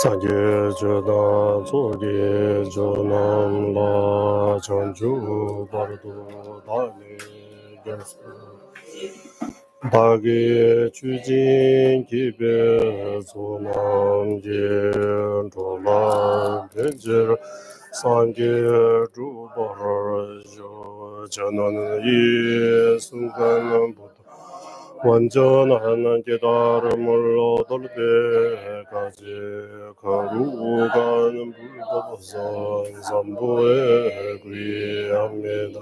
三界觉大作业就能拉长久巴尔多大内根斯大给取经级别做南界着南天界三界诸巴尔就就能一苏干不완전한 깨달음을 얻을 때까지 거룩한 불법선 선부에 귀합니다.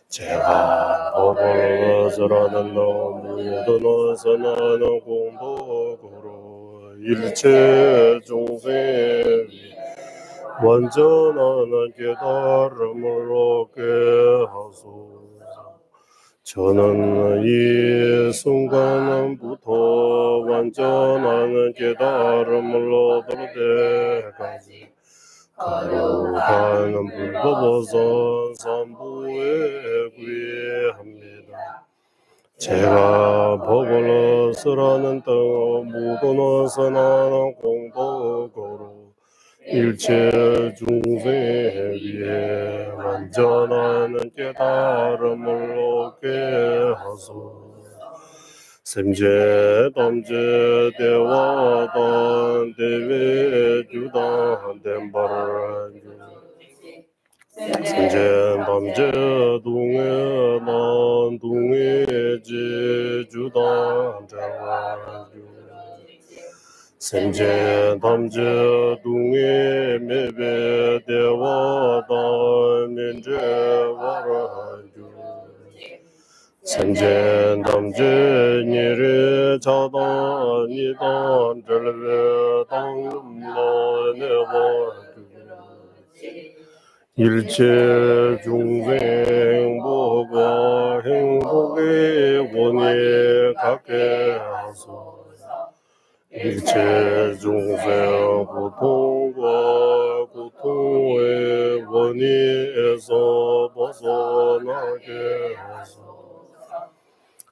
제가 법을 어쩌라는 모든 어서 나는 공덕으로 일체众生 완전한 깨달음을 얻게 하소서. 저는 이 순간부터 완전한 깨달음을 얻을 때까지 거룩한 불법어선 선부에 귀합니다. 제가 법을 쓰라는 뜻 모든 어서 나는 공덕으로 일체 중생에 위해 완전한 깨달음을 얻게 하소서. 샘제 담제 대화단 대외 주단 댐바를 샘제 담제 동해 난 동해 제주단 대화 샘제 담제 동해 매배 대화다 민제 와라주 샘제 담제 니르 자다 니단 절베 당름나 네와주 일체 중생 보과 행복의 원이 갖게 하소서. 일체 중생 고통과 고통의 원인에서 벗어나게 하소서.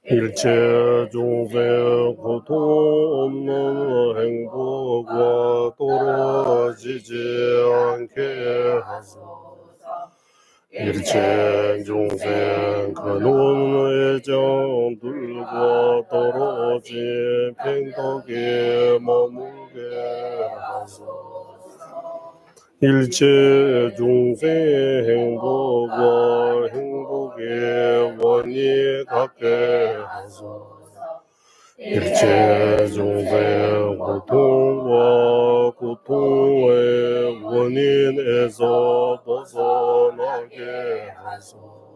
일체 중생 고통 없는 행복과 떨어지지 않게 하소서. 일체 중생 근원 애정들과 떨어진 팽덕에 머물게 하소서. 일체 중생 행복과 행복의 원이 갖게 하소서. 일체 중생 고통과 고통의 원인에서 벗어나게 하소서.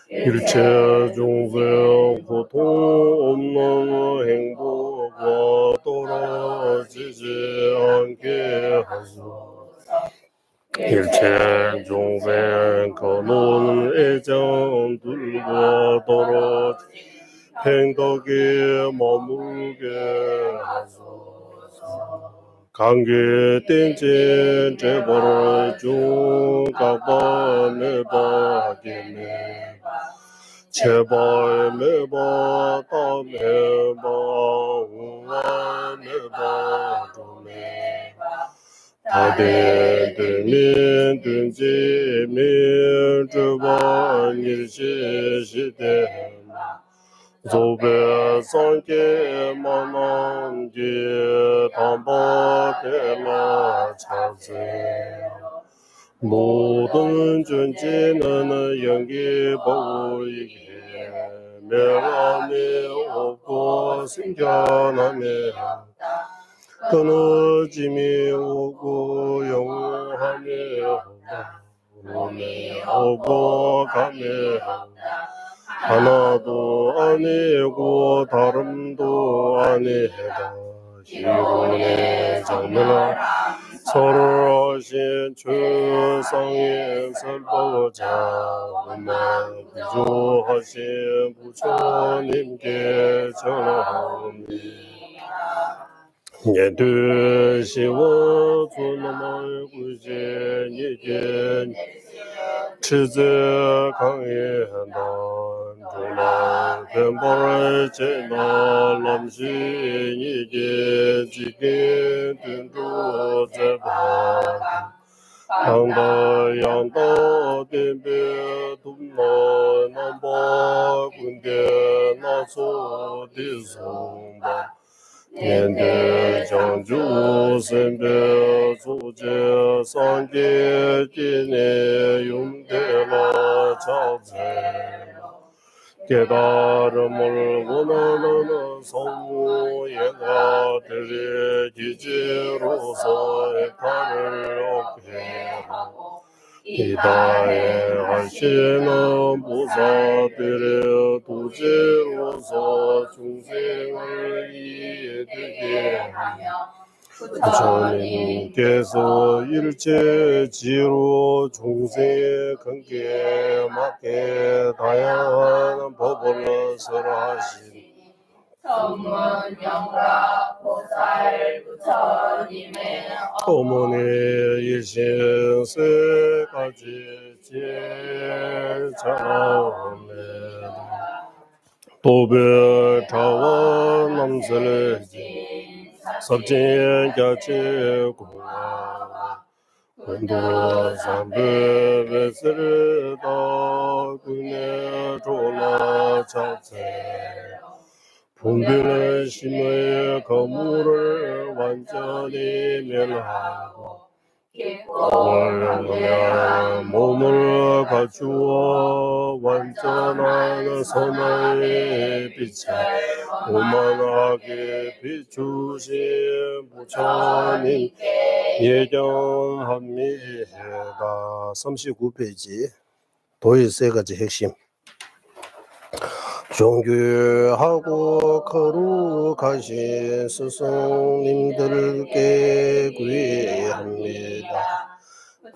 일체 중생 고통 없는 행복과 떨어지지 않게 하소서. 일체 중생 근원 애정들과 떨어지지 팽덕에 머물게 하소서. 관계 땡진 재벌 중 각바 매바게 매 제발 매바 다 매바 우와 매바 두매 다대 들민 든지 민 주반 일시 시대 조배 상계 만남기 담바대라 차세 모든 존재는 연기 보이게 명함이 없고 생겨나며 끊어짐이 오고 영원하며 오늘 오고 가며 하나도 아니고 다름도 아니다. 희론의 장면아 서로 하신 최상의 설보자 음악 구조하신 부처님께 전하옵니다. 예드시워 주놈의 구제니게 치즈 강해한다. 주나 뱀벌 제나 남신이게 지게 된도 제바 양다 양다 뱀베 둠나 남바 군데 나소 디송바 년대 장주 선배 조제 상계 기내 용대라 자제 깨달음을 원하는 성모예가 들리 기지로서 해탈을 얻게 하고 이다에 하시는 보살들의 도지로서 중생을 이해되게 하며 부처님께서 일체지로 중생의 근기에 맞게 다양한 법을 설하시니 전문 영락 보살 부처님의 어머니 일신세까지 제자옵니다. 도별 자원 남설을 섭진 곁에 공화 군도 삼배베스르다 군에 졸라 자체 분별의 심의 거물을 완전히 멸하고 원하는 몸을 갖추어 완전한 선의 빛에 오만하게 비추신 부처님께 예견합니다. 39페이지 도의 세 가지 핵심. 존귀하고 거룩하신 스승님들께 구의합니다.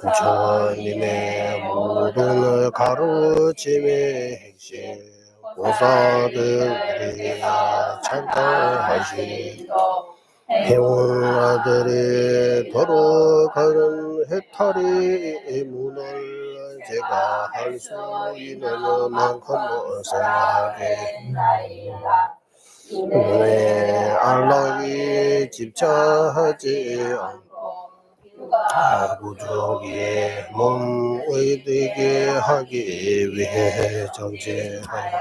부처님의 모든 가르침의 핵심 보살들이 찬양하신 해온 아들이 걸어가는 해탈의 문을 제가 할 수 있는 만큼 생각합니다. 눈에 안락이 집착하지 않고 부족이 몸의 되게 하기 위해 정죄하여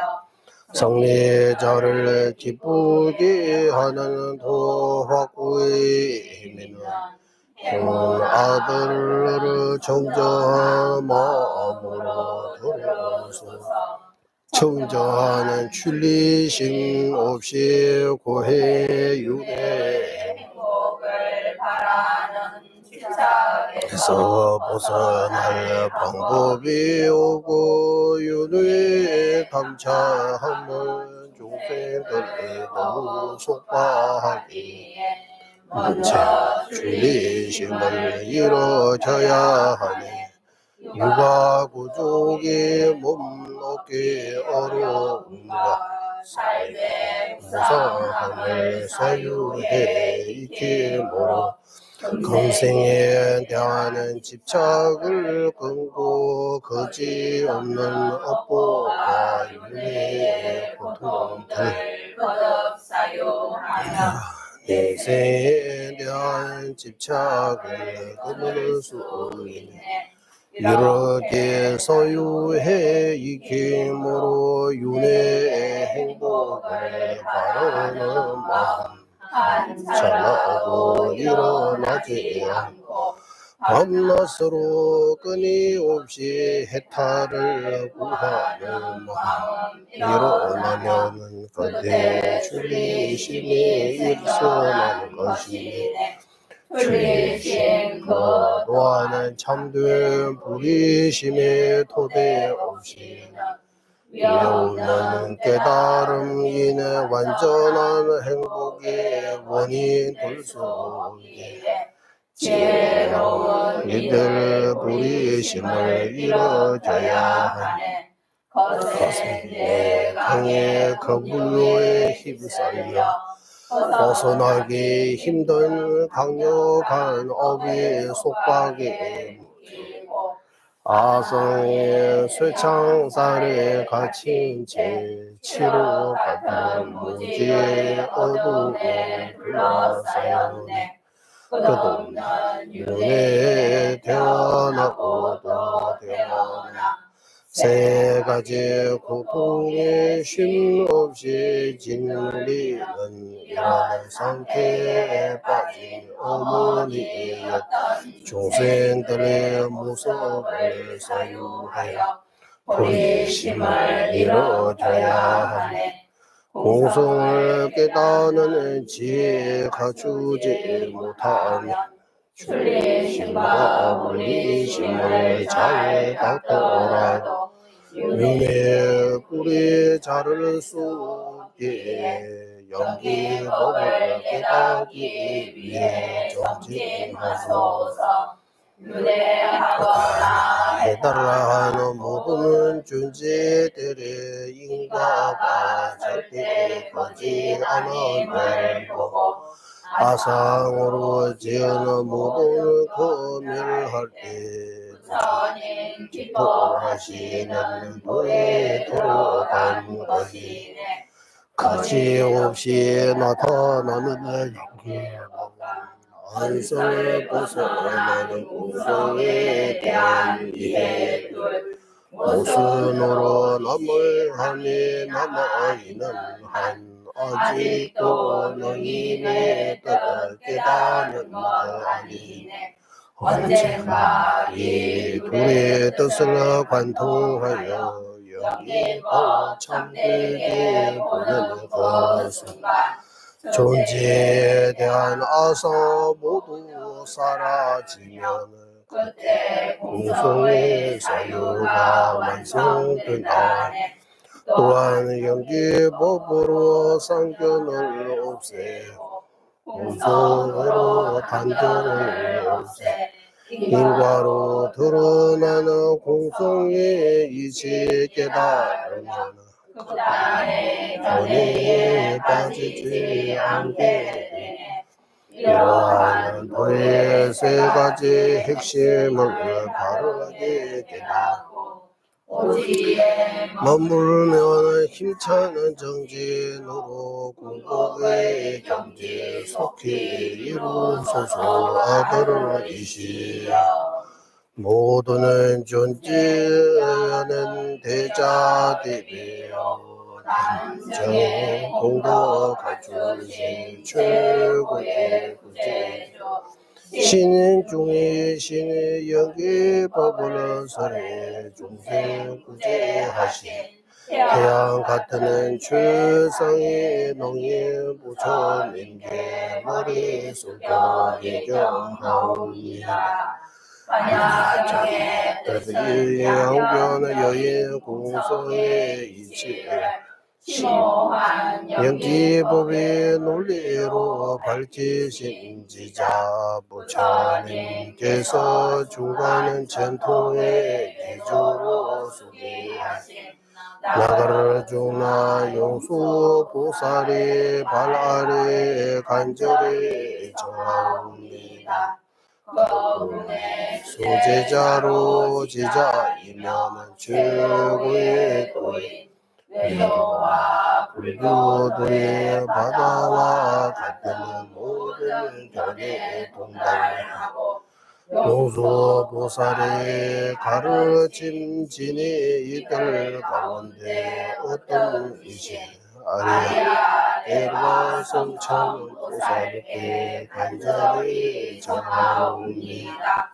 성례자를 기쁘게 하는 도화구의 힘에는 해온 아들을 정정한 마음으로 들어서 청정하는 출리심 없이 고해 윤회 행복을 바라는 집착에서 벗어날 방법이 오고 윤회 감차하는 종생들에도 속박하기에 먼저 출리심을 이루어져야 하니 육아구족이 몸 얻기 어려움과 무상함을 사유해 익힘으로 금생에 대하는 집착을 끊고 거지없는 업보와 윤회의 고통들 내생에 대한 집착을 끊을 수 있네. 이렇게 소유해 익힘으로 윤회의 행복을 바라는 마음 잘나고 일어나지 않고 밤낮으로 끊임없이 해탈을 구하는 마음 일어나면 그때 출리심이 일어나는 것이니 출리심 그 또한은 참된 불의심의 토대 없이 위험은 깨달음 인해 완전한 행복의 원인 될 수 있게 지혜로운 이들 불의심을 이뤄줘야 하네. 거센 내 강의 거불로에 휩쓸려 벗어나기 힘든 강력한 업의 속박에 묶이고 아성의 쇠창살에 갇힌 채 치로 같은 무지의 어둠에 둘러싸였네. 끝없는 윤회에 태어나고도 태어나 세 가지 고통에 쉼 없이 짓누리는 이런 상태에 빠진 어머니였던 중생들의 모습을 사유하여 본심을 이루어줘야 하네. 공성을 깨닫는 지혜 갖추지 못하면 출리심과 물리심을 잘 닦더라도 윤회의 꿀이 자를 수 없기에 연기법을 깨닫기 위해 정진하소서. 윤회하거나 해달라는 모든 존재들의 인과가 절대 거지 않음을 보고 아상으로 지은 모든 검열할 때 부처님 기뻐하시는 도에 들어간 것이네. 거침없이 나타나는 연기법은 안성을 벗어나는 공성에 대한 이해를 모순으로 남을 함이 남아있는 한 아직도 너희네 뜻을 깨닫는 것 아니네. 언젠가 이 둘의 뜻을 관통하여 여기고 참되게 보는 그 순간 존재에 대한 아사 모두 사라지면 그때 공성의 사유가 완성된다네. 또한 연기법으로 상견을 없애고 공성으로 단견을 없애 인과로 드러나는 공성의 이치 깨달으면 그 땅의 견해에 빠지지 않게 되네. 이러한 도의 세 가지 핵심을 바르게 깨닫고 오지에 머물면 힘차는 정진으로 공덕의 경지 속히 이루소서. 아들이시여 모두는 존재하는 대자들이여 단정 공덕 갖추신 최고의 구제죠. 신인 중에 신의 연기법을 설해 중생 구제하신 태양 같은 최상의 농인 부처님께 머리속에 예경하옵니다. 만약에 뜻이 양변 여인 공성의 이치에 심오한 연기법의 논리로 밝히신 지자 부처님께서 중간은 전통의 기조로 소개하신 나가르주나 용수 보살이 발 아래 간절히 정하옵니다. 소제자로 제자이면 최고의 도인 외도와 불교도의 바다와 같은 모든 견해에 동달하고 용수보살의 가르침 진이 이들 가운데 어떤 이시 아리야 대과 성천 보살께 간절히 전하옵니다.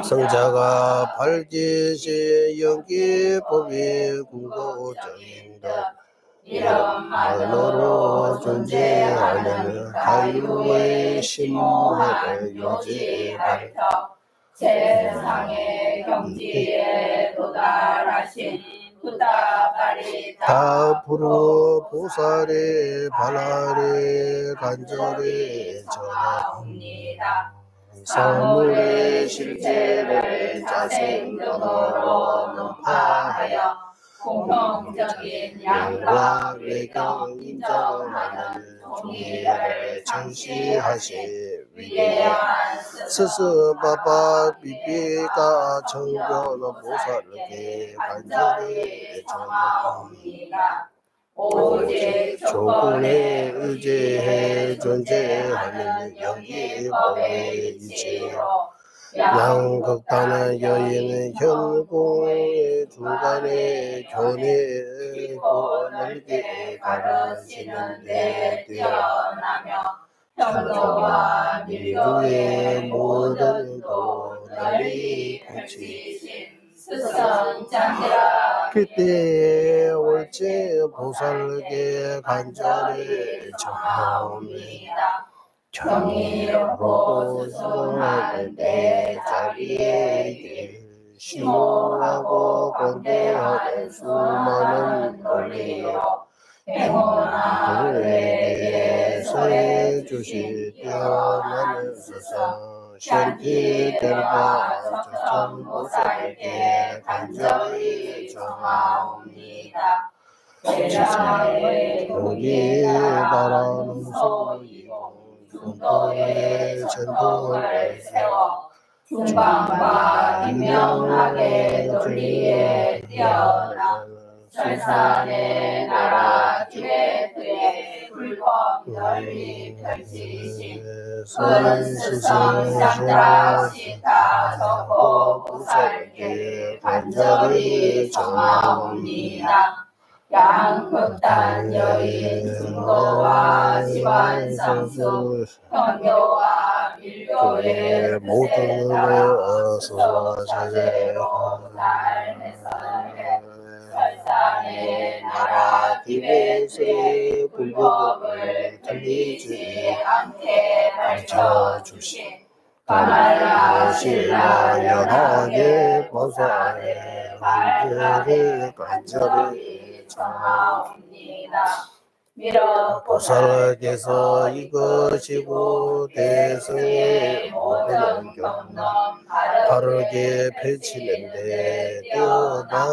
성자가 밝히신 연기법이 궁극적인 것 이름만으로 존재하는 자유의 신문을 유지하여 세상의 경지에 도달하신 부다바리다 부르 보살의 발 아래 간절히 전하옵니다. 사물의 실제를 자생견으로 논파하여 공통적인 양과 외경 인정하는 종의를 전시하신 위대한 스스바바 비비가 정변 보살에게 간절히 청하옵니다. 오직 조건에 의지해 존재하는 영기법의 이치로 양극단의 여인은 현공의 중간에 견해고 넓게 가르치는 데 뛰어나며 평도와 민주의 모든 도 널리 펼치신 스승장이라 그때에 올지 보살에게 간절히 청하옵니다. 경이롭고 수송할 때 자기에게 심오하고 권대한 수많은 논리로 행운아들에게 서해 주시 뛰어나는 스승 신티들과 적정보살에게 간절히 청하옵니다. 대장의 여기 바라는 소이고 중도의 전통을 세워 중방과 임명하게 논리에 뛰어나 설산의 나라 티베트에 불법 널리 펼치신 은스성 쌍드라 시타 적고 보살께 간절히 청하옵니다. 양극단 여인 중도와 집안 성수 현교와 밀교의 모든 어서 자제하옵소서. 설산의 나라 티베트의 불법을 들리지 않게 가르쳐주신 가말라 신라 연하게 보살의 간절히 청하옵니다. 미륵 보살께서 이것이고 대승의 모든 경험 다르게 펼치는데 뛰어나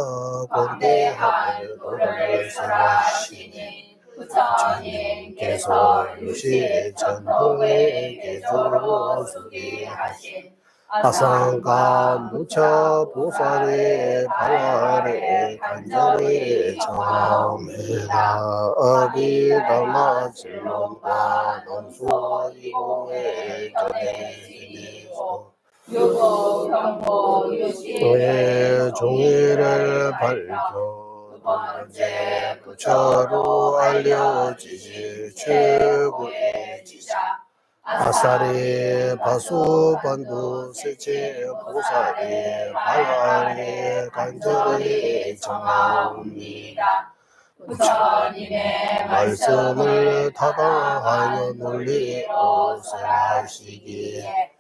권대함을 도를 설하시니 부처님께서 유시 전통의 계조로 소개하신 아상가 무차 보살의 발랄에 간절히 청하옵니다. 어디다마 질문과 논수 이공의 전해지니소 유고 경고 유시 의 종의를 밝혀 두 번째 부처로 알려지지 최고의 지자 아사리 바수반도 세체 보살의 발랄에 간절히 청하옵니다. 부처님의 말씀을 타당하여 논리로 설하시기에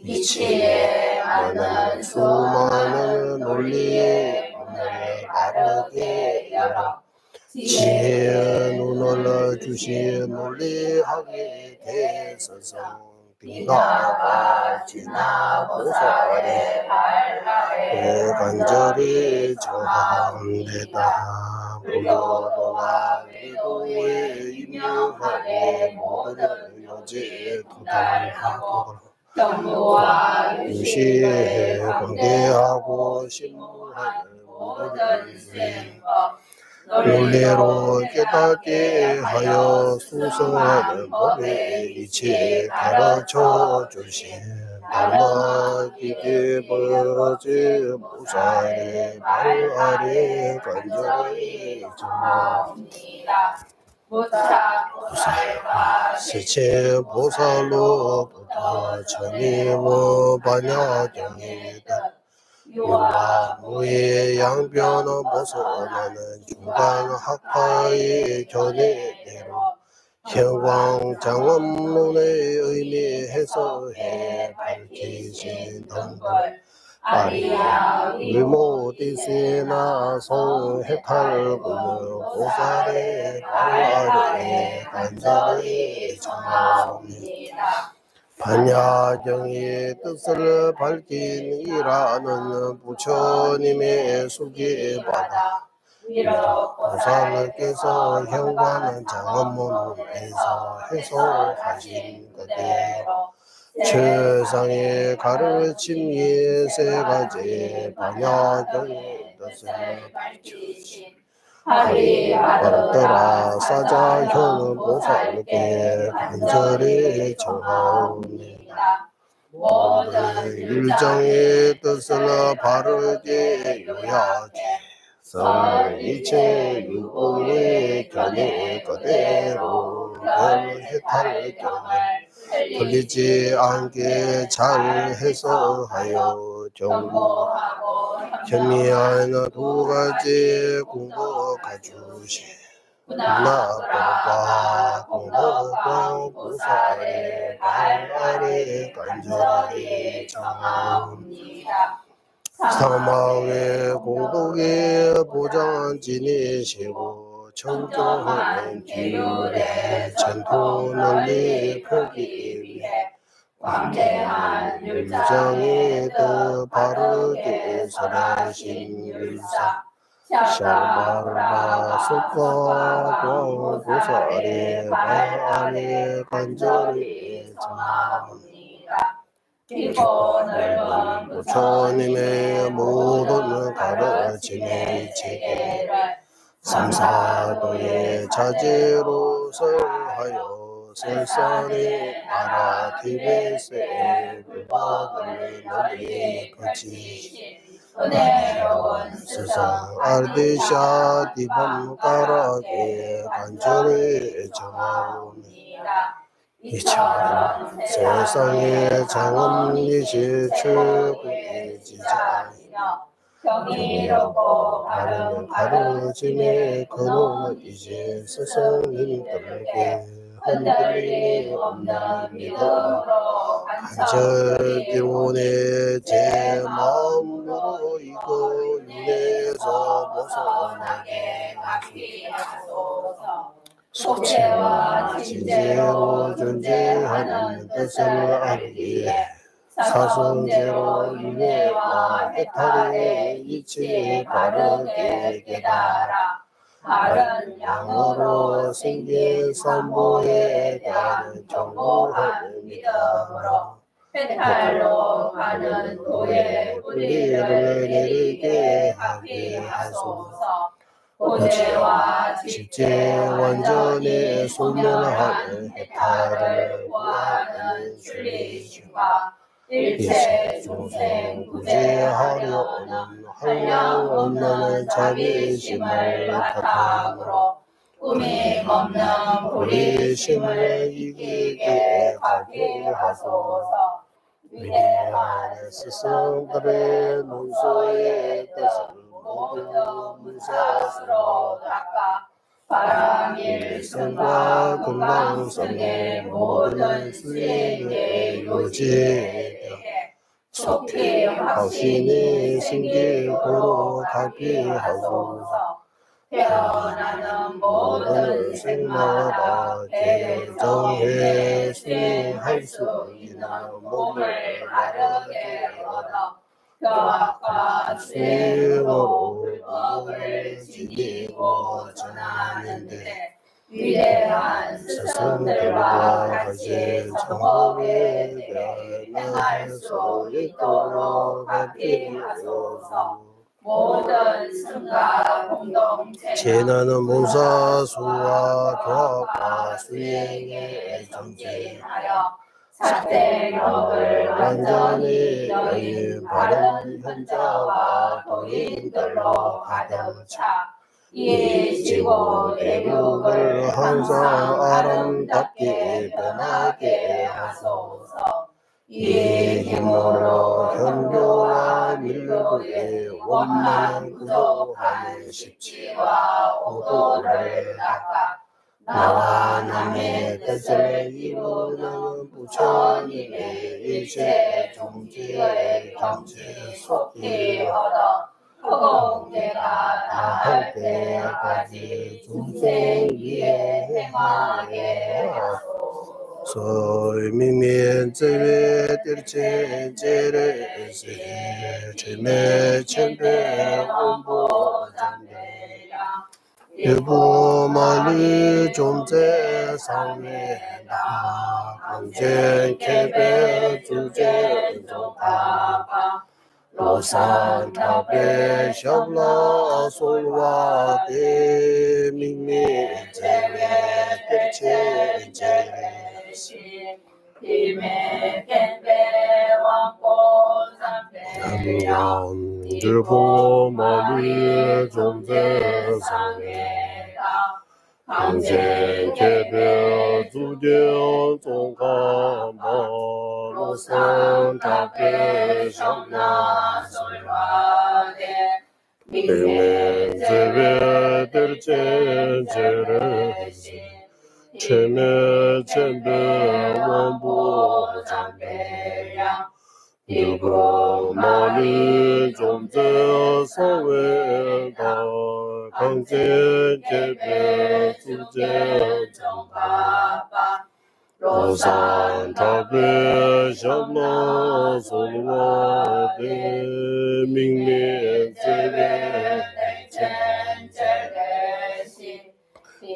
이치에 맞는 수많은 논리의 문을 바르게 열어 지혜의 눈을 주신 논리하게 되소서. 빙하가 지나 보살의 발랄에 간절히 청하옵니다. 불교도와 외도에 임명하게 모든 요지에 도달하도록 경부와 유시에 관계하고 신무하는 모든 수행법 논리로 깨닫게 하여 수성하는 법의 이치 가르쳐 주신 달마 기계버지 보살의 발랄에 간절히 청하옵니다. 보살과 세체 보살로부터 천이모 반야경이다. 유와 무의 양변은 벗어나는 중간 학파의 견해대로 현광 장엄론의 의미 해석해 밝히신 등불 아리야 위모디세나 성해탈구는 보살의 발랄에 간절히 청하옵니다. 반야경의 뜻을 밝힌 이라는 부처님의 수기받아 보살께서 현관은 장엄문에서 해소하신 그대로 최상의 가르침 세 가지 반야경의 뜻을 밝히신 하리하더라 사자현은 보살께 간절히 청하옵니다. 모든 율정의 뜻을 바르게 요약해 이체 유공의 견해 그대로 해탈 견을 틀리지 않게 잘 해석하여 정보하고 현미한 두 가지 공부해 주시. 나보다 공덕광 보살의 발 아래 간절히 청하옵니다. 사망의 공덕의 보장 지니시고 청정하는 기율의 전토 널리 펴기 위해 광대한 율정의 뜻 바르게 설하신 율사 샤바라 속과 광 보살의 발 아래 간절히 청하옵니다. 깊고 넓은 부처님의 모든 가르침의 체계를 삼사도의 자제로 설하여 설산의 나라 티베스의 불법을 널리 거치신 은혜로운 스승 알디샤 디밤가락에 간절히 청하옵니다. 이처럼 세상의 장엄이시 최고의 지자이며 경이롭고 바른 가르침의 근원이시 스승님들께 흔들림이 없는 믿음으로 간절기원의 제 마음으로 이거 윤회에서 벗어나게 하소서. 소체와 진재로 존재하는 뜻을 알기에 사성제로 윤회와 해탈의 이치에 바르게 깨달아 바른 양으로 생긴 삼보에 대한 정보하는 믿음으로 해탈로 가는 도의 뿌리를 내리게 하게 하소서. 고제와 직제 완전히 소멸하는 해탈을 구하는 출리심과 일체 중생 구제하려는 한량 없는 자비심을 바탕으로 꾸밈 없는 불의심을 이기게 하게 하소서. 위대한 스승들의 논소의 뜻을 모두 문사스로 닦아 바람일성과 금강성의 모든 수행의 요지에 속히 확신이 생기도록 하게 하소서. 태어나는 모든 생마다 개정해 수행할 수 있는 몸을 바르게 얻어 교학과 수행으로 법을 지니고 전하는데 위대한 스승들과 같이 정법에 행할 수 있도록 하게 하소서. 모든 승가 공동체 제나는 문사수와 교학과 수행에 정진하여 사택력을 완전히 여인 바른 현자와 도인들로 가득 차 이 지구 대륙을 항상 아름답게 변하게 하소서. 이 힘으로 현교와 밀로의 원망 구도하는 십지와 오도를 닦아 나와 남의 뜻을 이루는 부처님의 일체 종지의 경치 속히 얻어 허공대가 다할 때까지 중생 위에 행하게 하소서. 소미면 제외 뜰체 제레세 제매 천배 공보 장대야 일부 말리 존재 상회다 강제 개별 주제 종파파 로산 타베 샤블라 솔와 대민미 제외 대체 제레시 이메 겐베 왕고 삼베 일부 말리 존재 상회다 강제 개별 주제 종파파 로산 타베 샤블라 이메 제외 대체 제레시 체메 쳔베 원보 잠베야 일부 말리 존재 사회다 강제 개별 주제 정파파 로산 타베 샤마 솔와 대민미 제레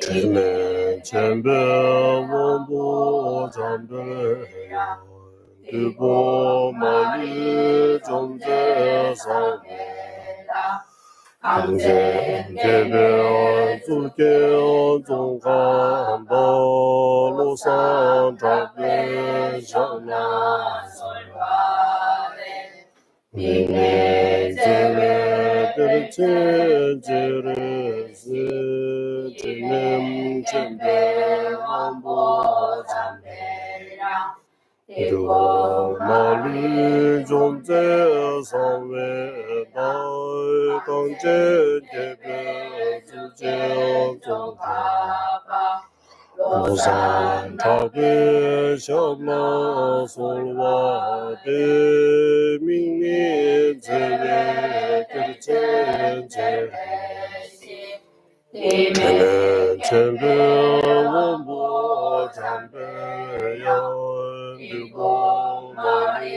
체메 쳔베 원보 잠베야 일부 말리 존재 사회다 강제 개별 주제 종간바 로산 타베 샤마 미네 제레 대체 제레스 제넴 쳔베 원보 잠베야 일부 말리 존재 사회다 강제 개별 주제 종파파 로산 타베 샤마 솔와 대민미 제외 대체 제레시 이메 쳔베 원보 잠베야 일부 말리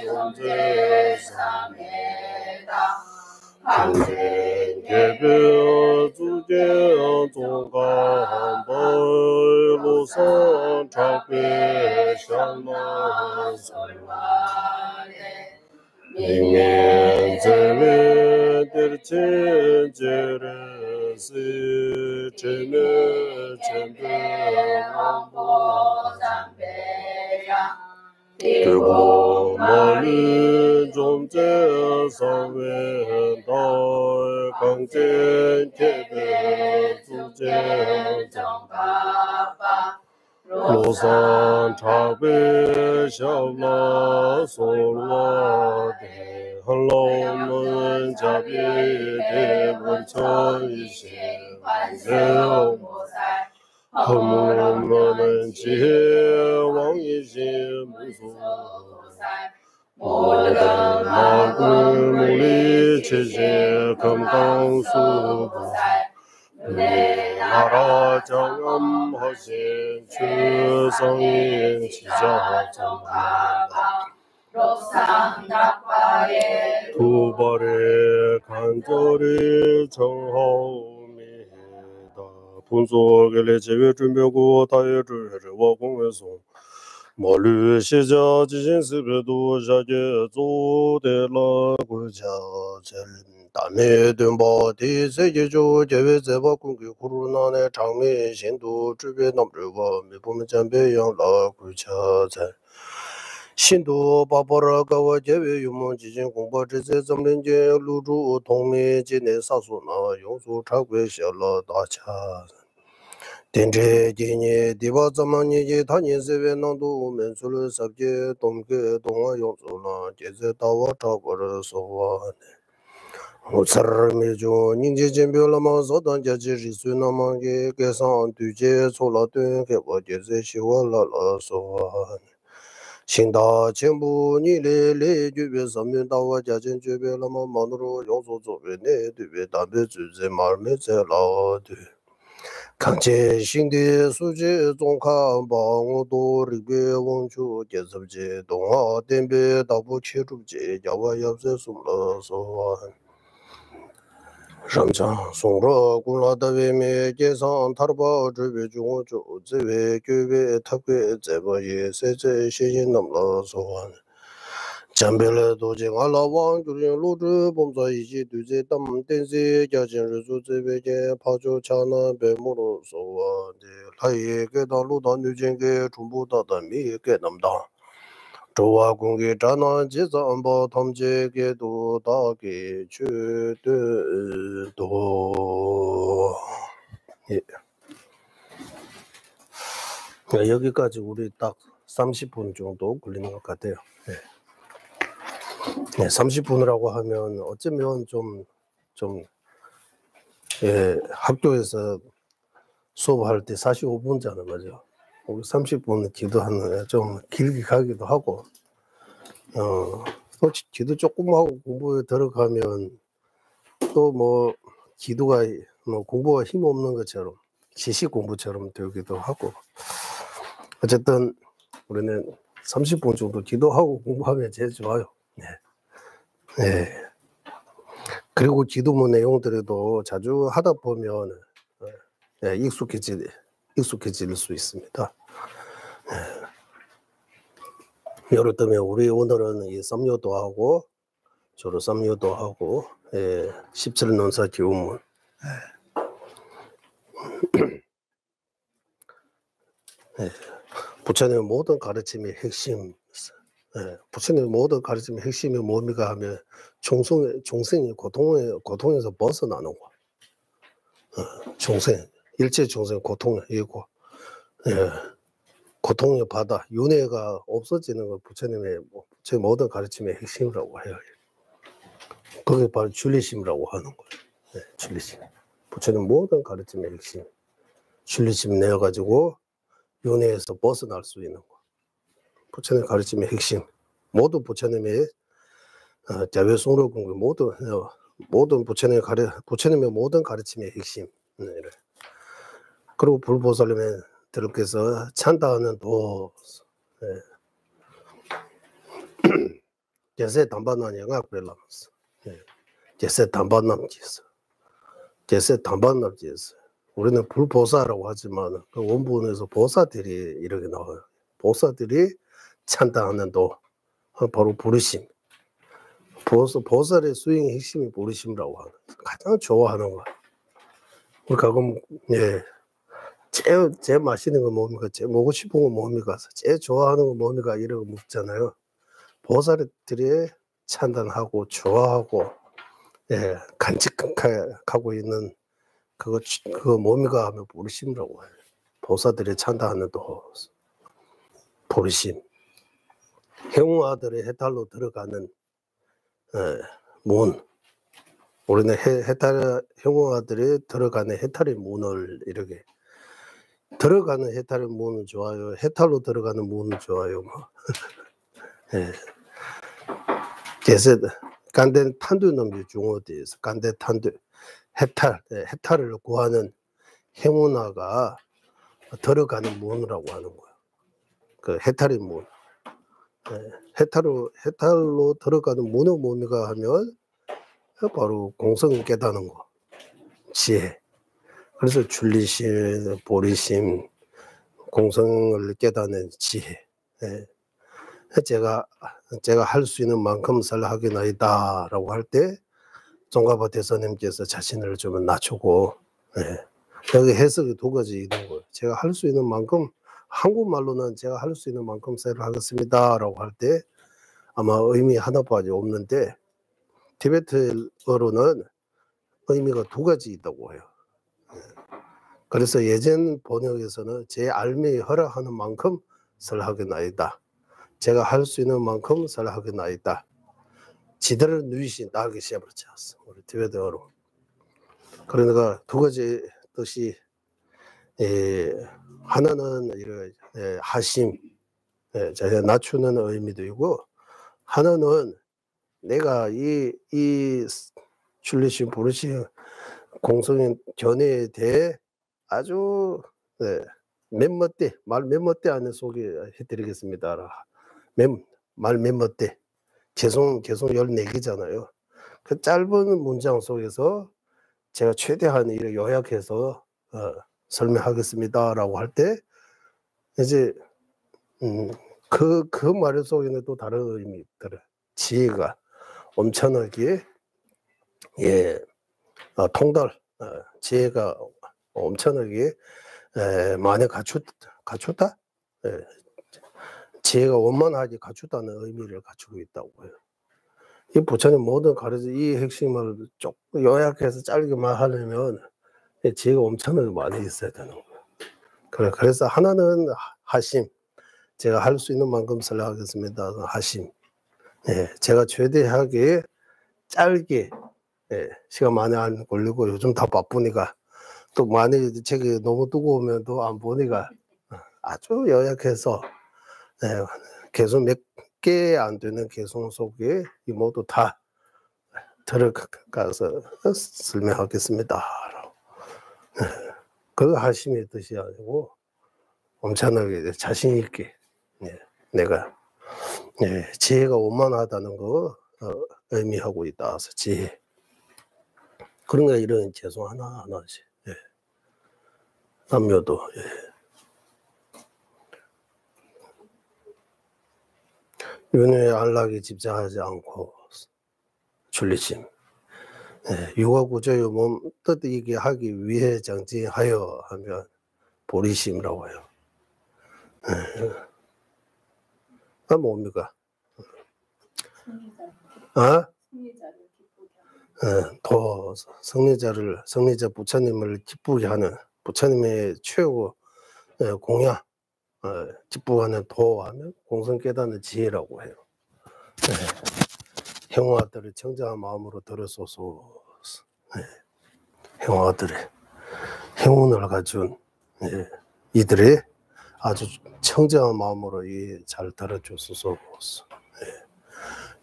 존재 상회다 강제 개별 주제 종간바 로산 타베 샤마 미네 제외 대체 제레시 체메 쳔베 원보 일부 말리 존재 사회다 강제 개별 주제 정파파 로산 타베 샤마 솔와 대한로문 자비 대문천이시 반세옹모살 허물없는 지혜 왕이신 무소살 모든 만물 무리 체제 금강수보살 내 나라 정엄하신 추성인 지자정하다 록상답바에 두 발의 간절히 정하옵니다. 분속의 제외 준비고 다해를 와공회송 모르 시자 지신스베도 자게 조대라 고자 담에 등바디 세계조 제외제바 공기 코로나의 장미 신도 주변 남들과 미보면 잠배양라 고자자 신도 바바라가와 제외 유문 지진 공부 지세 점린제 루주 동미 진의 사수나 용수 착외 샤라 다차 덴제 진이 디바 자만이 단인세베 나도 면술을 삽제 동계 동화 용수나 제세 다와 타버를 소와 오사르미조 닌제 젬별라마 소단 자지 리스나마게 계산 뒤제 소라된 개와 제세 시와라라 소와 신다 전부 니레레 주베 섬면다와 자전 주베라마 만으로 용소 조베네 뒤베 담배 주제 말메 제라드 강제 신대 수제 종칸 방어도 리베 원주 제섭제 동화 덴베 다부 치루제 야와 옆세 숨러서 ramchang songra gula dawe me gesang tarpa zhube zhungu zhu zewe gyube tabwe zeba ye se ze shenyin namla sohan jambele doje ngala wang jurin lu zhu bomza iji duze dam tenzi gyajin rizu zebe ge pajo chana be muru sohan de laye ge da lu da nu jenge chumbu da da mi ge namda 조와 공개 자나 지자안보 탐지게도 다게 주도 예. 여기까지 우리 딱 30분 정도 걸리는 것 같아요. 네. 네, 30분이라고 하면 어쩌면 좀 예, 학교에서 수업할 때 45분잖아요, 맞죠? 30분 기도하는 좀 길게 가기도 하고 또 기도 조금 하고 공부에 들어가면 또 뭐 기도가 뭐 공부가 힘 없는 것처럼 지식 공부처럼 되기도 하고 어쨌든 우리는 30분 정도 기도하고 공부하면 제일 좋아요. 네. 네. 그리고 기도문 내용들도 자주 하다 보면 네, 익숙해질 수 있습니다. 예를 들면 우리 오늘은 이 썸요도 하고 조로 썸요도 하고 17논사 기운문 부처님의 모든 가르침의 핵심 부처님의 모든 가르침의 핵심이 뭡니까 하면 중생이 고통에서 벗어나는 거 중생 일체 중생 고통이고 고통의 바다, 윤회가 없어지는 걸 부처님의 모든 가르침의 핵심이라고 해요. 그게 바로 줄리심이라고 하는 거예요. 네, 줄리심. 부처님 모든 가르침의 핵심. 줄리심 내어가지고 윤회에서 벗어날 수 있는 거. 부처님 가르침의 핵심. 모든 부처님의 자외송로 공부 모든 부처님의 모든 가르침의 핵심. 네, 그리고 불보살님의 들께서 찬다하는 도 제세 담반난 영악 별라면서 제세 담반남지에서 우리는 불보사라고 하지만 그 원본에서 보사들이 이렇게 나와요. 보사들이 찬다하는 도 바로 부르심. 보살의 수행의 핵심이 부르심이라고 하는 가장 좋아하는 거. 그러니까 그럼 제일 맛있는 건 뭡니까? 제일 먹고 싶은 건 뭡니까? 제일 좋아하는 건 뭡니까? 이러고 묻잖아요. 보살들이 찬단하고 좋아하고 간직하고 있는 그거 뭡니까? 하면 보리심이라고 해요. 보살들이 찬단하는 또 보리심. 행화들의 해탈로 들어가는 문. 우리는 행화들이 들어가는 해탈의 문을 이렇게 들어가는 해탈의 문은 좋아요. 해탈로 들어가는 문은 좋아요. 제세 간대 탄두 넘지 중어대에서 간대 탄두 해탈을 구하는 행운화가 들어가는 문이라고 하는 거예요. 그 해탈의 문. 해탈로 들어가는 문은 뭡니까 하면 바로 공성을 깨닫는 거. 지혜. 그래서 줄리심, 보리심, 공성을 깨닫는 지혜. 제가 할 수 있는 만큼 살하겠나이다라고 할 때 종가바 대사님께서 자신을 좀 낮추고 여기 해석이 두 가지 있는 거예요. 제가 할 수 있는 만큼 한국말로는 제가 할 수 있는 만큼 셀을 하겠습니다라고 할 때 아마 의미 하나밖에 없는데 티베트어로는 의미가 두 가지 있다고 해요. 그래서 예전 번역에서는 제 알미 허락하는 만큼 설하겠나이다. 제가 할 수 있는 만큼 설하겠나이다. 지대를 누이신 나게 시합을지 않았어. 우리 티베트어로. 그러니까 두 가지 뜻이 하나는 하심, 자기가 낮추는 의미도 있고 하나는 내가 이 줄리심 부르심 공성인 견해에 대해 아주 말 멤머때 안에 소개해드리겠습니다. 말 멤머때 개송 14개잖아요. 그 짧은 문장 속에서 제가 최대한 이렇게 요약해서 설명하겠습니다라고 할 때 이제 그 말 속에는 또 다른 의미 있더라. 지혜가 엄청나게 통달 지혜가 엄청나게 많이 갖췄다. 지혜가 원만하게 갖췄다는 의미를 갖추고 있다고 해요. 이 부처님 모든 가르쳐 이 핵심을 쭉 요약해서 짧게만 하려면 지혜가 엄청나게 많이 있어야 되는 거예요. 그래서 하나는 하심, 제가 할 수 있는 만큼 설명하겠습니다. 하심. 제가 최대하게 짧게 시간 많이 안 걸리고 요즘 다 바쁘니까 또 많이 책이 너무 뜨거우면 또 안 보니까 아주 요약해서 개성 몇 개 안 되는 개성 속에 이 모두 다 들어가서 설명하겠습니다. 그 하심의 뜻이 아니고 엄청나게 자신 있게 내가 지혜가 원만하다는 거 의미하고 있다. 그래서 지혜. 그러니까 이런 개성 하나하나씩 남묘도 윤회에 안락에 집착하지 않고 출리심. 육아구조의 몸 뜻이게 하기 위해 정지하여 하면 보리심이라고 해요. 뭡니까? 성리자 부처님을 기쁘게 하는 부처님의 최고 공양 기쁘하는 도하면 공성 깨닫는 지혜라고 해요. 형아들을 청정한 마음으로 들으소서. 형아들의 행운을 가진 이들의 아주 청정한 마음으로 잘 들어주소서.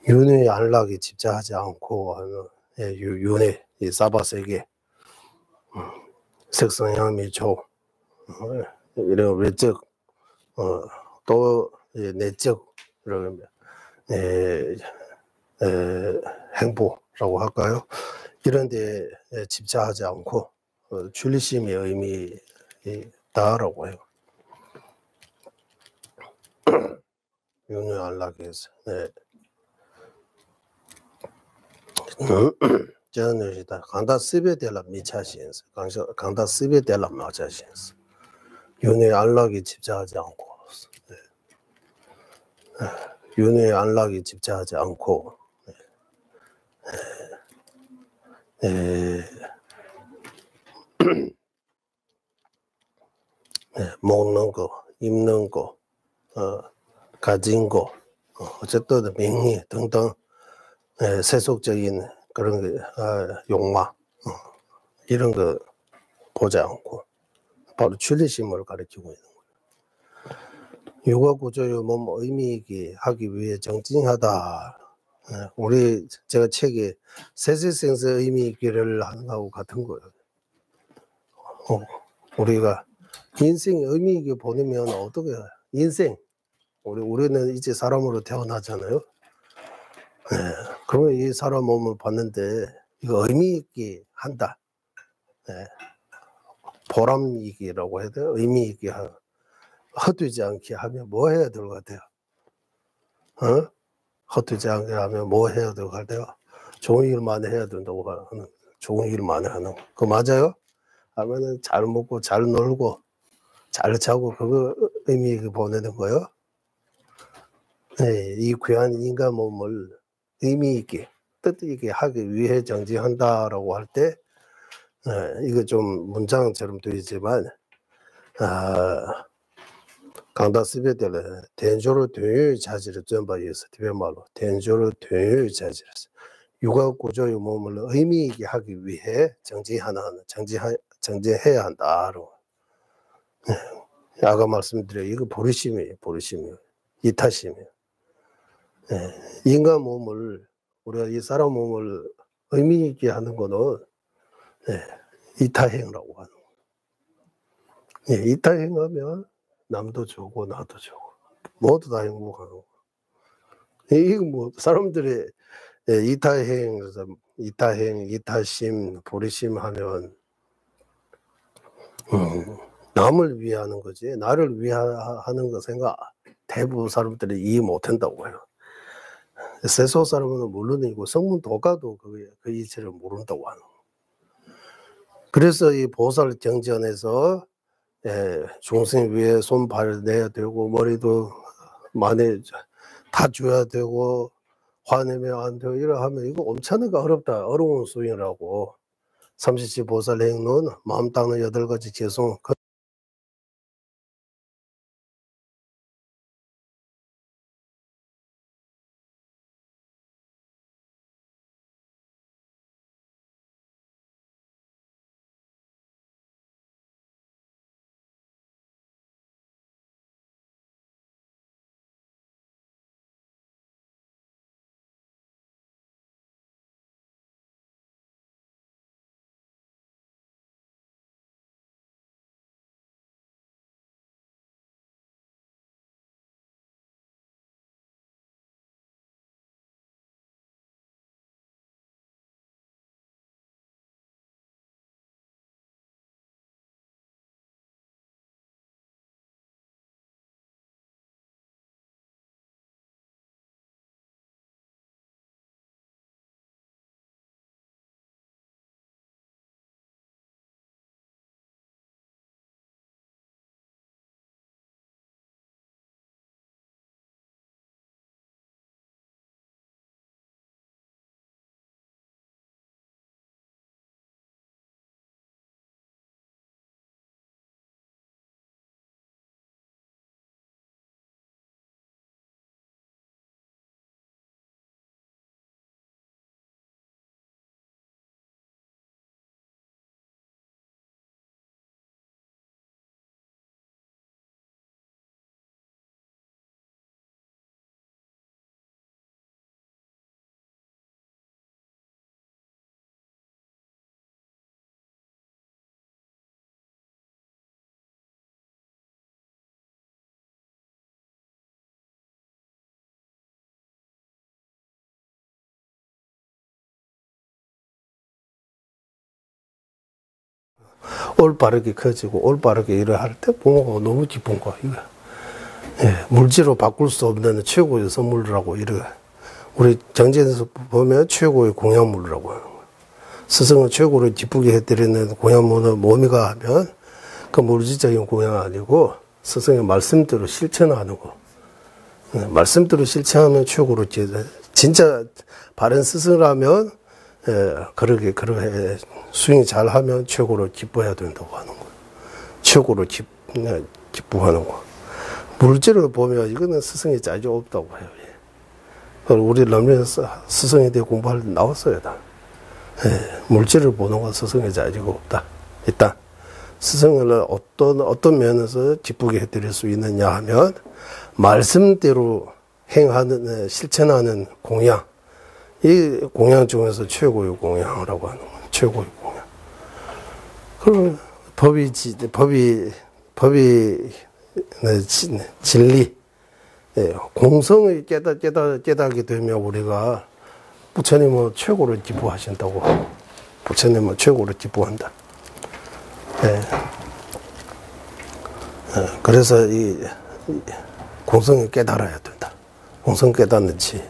윤회의 안락에 집착하지 않고 하면 윤회 이 사바세계 색성향미조 이런 외적 또 내적 이런 행보라고 할까요? 이런 데 집착하지 않고 출리심의 의미다라고 해요. 윤회 안락에서 저는 강다 스베델라 미차시엔스 강다 스베델라 마차시엔스 윤회 안락에 집착하지 않고 윤회 안락에 집착하지 않고 먹는 거, 입는 거, 가진 거, 어쨌든 명예 등등 세속적인 그런 욕망 이런 거 보지 않고 바로 출리심을 가리키고 있는 거예요. 육아구조의 몸 의미있게 하기 위해 정진하다. 제가 책에 세세생세 의미있기를 하는 거하고 같은 거예요. 우리가 인생 의미있게 보내면 어떻게 인생 우리는 이제 사람으로 태어나잖아요. 그러면 이 사람 몸을 봤는데 이거 의미있게 한다. 보람이기라고 해야 돼요. 의미있게 헛되지 않게 하면 뭐 해야 될 것 같아요? 헛되지 않게 하면 뭐 해야 될 것 같아요? 좋은 일만 해야 된다고 하는 좋은 일만 하는 거 맞아요? 하면은 잘 먹고 잘 놀고 잘 자고 그거 의미있게 보내는 거예요. 이 귀한 인간 몸을 의미있게 뜻있게 하기 위해 정지한다라고 할 때 이거 좀 문장처럼 되지만 강다 스베델레 텐조로 되의 자질을 전바이에서 티베말로 텐조로 되의 자질을 육아 구조의 몸을 의미있게 하기 위해 정지해야 한다로 아까 말씀드려 이거 보리심이에요. 이타심이에요. 인간 몸을 우리가 이 사람 몸을 의미있게 하는 거는 이타행이라고 하는 거예요. 이타행하면 남도 좋고 나도 좋고 모두 다 행복하고 이거 뭐 사람들의 이타행에서 이타행, 이타심, 보리심 하면 남을 위하는 거지 나를 위하는 거 생각 대부분 사람들이 이해 못한다고 해요. 세속 사람은 물론이고 성문 도가도 그 이치를 모른다고 하는. 그래서 이 보살 경전에서 중생 위에 손발을 내야 되고 머리도 많이 다 줘야 되고 화내면 안 되고 이러 하면 이거 엄청나게 어렵다. 어려운 수행이라고. 삼시치 보살 행론 마음 닦는 8가지 개성 올바르게 커지고 올바르게 일을 할 때 부모가 너무 기쁜 거야. 이거. 물질로 바꿀 수 없는 최고의 선물이라고 이래. 우리 경전에서 보면 최고의 공양물이라고 하는 거야. 스승은 최고로 기쁘게 해드리는 공양물은 몸이가 하면 그 물질적인 공양 아니고 스승의 말씀대로 실천하는 거. 말씀대로 실천하면 최고로 진짜 바른 스승이라면 그렇게 수행 잘하면 최고로 기뻐해야 된다고 하는 거예요. 최고로 기뻐하는 거. 물질을 보면 이거는 스승의 짝이 없다고 해요. 우리 럼리에서 스승에 대해 공부할 때 나왔어요. 다. 물질을 보는 건 스승의 자리가 없다. 일단 스승을 어떤 면에서 기쁘게 해드릴 수 있느냐 하면 말씀대로 행하는 실천하는 공양. 이 공양 중에서 최고의 공양이라고 하는 거예요. 최고의 공양. 그럼 법이 진리, 공성을 깨닫게 되면 우리가 부처님은 최고를 기뻐하신다고. 부처님은 최고를 기뻐한다. 그래서 이 공성을 깨달아야 된다. 공성 깨닫는지.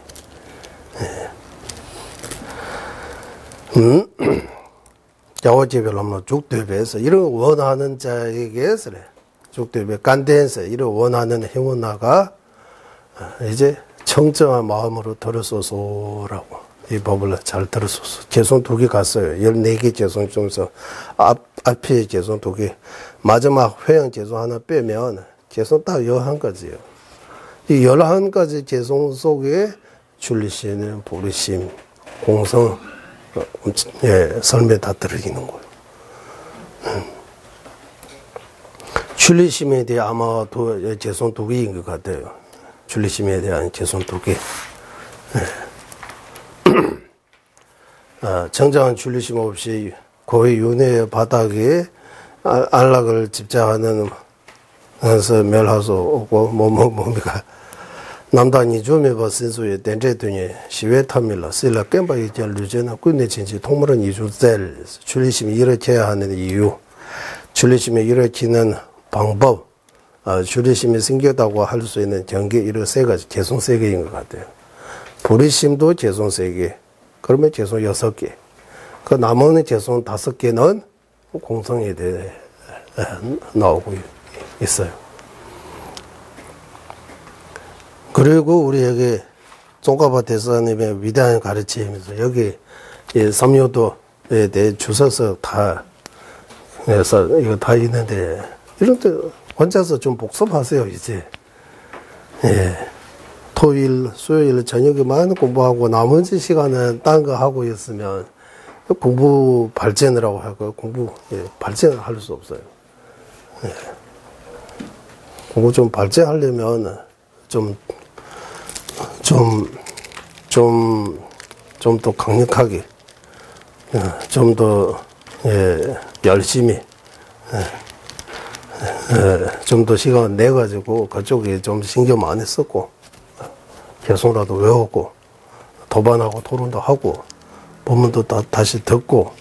야오지별 하면 죽대배에서 이런 원하는 자에게서 죽대배 간대에서 이런 원하는 행원나가 이제 청정한 마음으로 들어서소라고 이 법을 잘 들어서소. 개성 2개 갔어요. 14개 개성 중에서 앞에 개성 2개 마지막 회양 개성 하나 빼면 개성 딱 11가지예요. 이 11가지 개성 속에 출리심, 보리심, 공성 설명에 다 들어있는 거예요. 출리심에 대해 아마 개성 2개인 것 같아요. 출리심에 대한 개성 2개. 정정한 출리심 없이 고의 윤회의 바닥에 안락을 집착하는 그래서 멸하소 오고 몸이가 남단이 좀해봐 신수의 덴제dun이 시외탐밀라 실라 깸바이 제 류제나 군내 진지 통물은 이주젤 출리심이 이렇게 해야 하는 이유 출리심이 이렇게는 방법 출리심이 생겼다고 할 수 있는 경계 이런 세 가지 개성 세 개인 것 같아요. 불의심도 개성 세 개 그러면 개성 6개 그 나머지 개성 5개는 공성에 대해 나오고 있어요. 그리고 우리에게宗喀巴 대사님의 위대한 가르침에서 여기 삼요도에 대해 주셔서 다 해서 이거 다 있는데 이런 때 혼자서 좀 복습하세요 이제. 예. 토일, 수요일 저녁에만 공부하고 나머지 시간은 딴 거 하고 있으면 공부 발전이라고 하고 공부 발전을 할 수 없어요. 예. 공부 좀 발전하려면 좀 더 강력하게, 좀 더, 열심히, 좀 더 시간 내가지고 그쪽에 좀 신경 많이 쓰고, 계속라도 외우고, 도반하고 토론도 하고, 본문도 다시 듣고,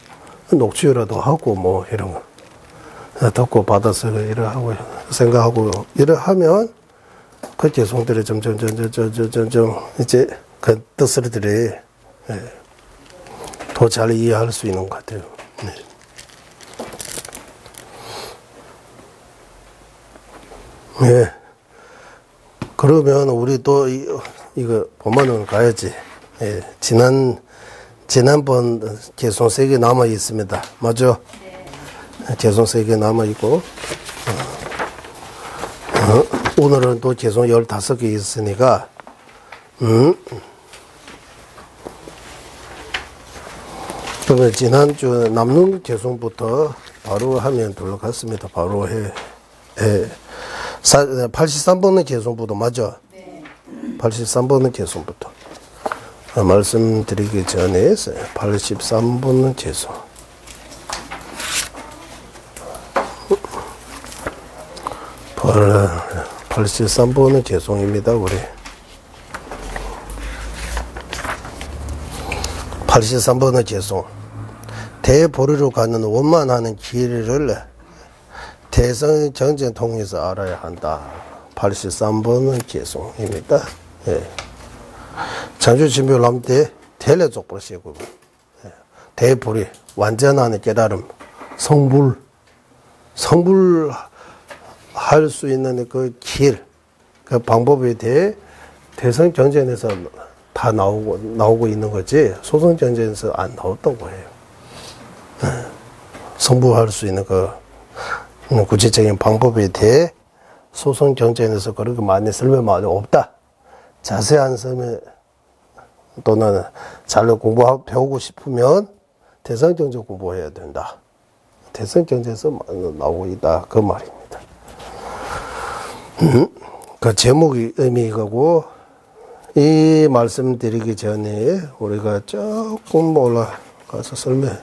녹취라도 하고, 뭐, 이런 거. 듣고 받아서 이러하고, 생각하고, 이러하면, 그 개성들이 점점 이제 그 뜻들이 더 잘 이해할 수 있는 것 같아요. 네. 네. 그러면 우리 또 이거 본문으로 가야지. 예. 지난번 개성 3개 남아 있습니다. 맞죠? 네. 개성 3개 남아 있고. 오늘은 또 개성 15개 있으니까, 그러면 지난주 남는 개성부터 바로 하면 될 것 같습니다. 바로 83번의 개성부터, 맞죠? 네. 83번의 개성부터. 말씀드리기 전에 83번의 개성. 83번은 개성입니다, 우리. 83번은 개성. 대보리로 가는 원만하는 길을 대성 정전 통해서 알아야 한다. 83번은 개성입니다. 예. 장주 진묘람 때 대례족 보시고, 대보리, 완전한 깨달음, 성불 할 수 있는 그 길, 그 방법에 대해 대성 경전에서 다 나오고 있는 거지, 소성 경전에서 안 나왔던 거예요. 성불할 수 있는 그 구체적인 방법에 대해 소성 경전에서 그렇게 많이 설명이 없다. 자세한 설명 또는 잘 배우고 싶으면 대성 경전 공부해야 된다. 대성 경전에서 나오고 있다. 그 말입니다. 그 제목이 의미가고, 이 말씀 드리기 전에 우리가 조금 올라가서 설명.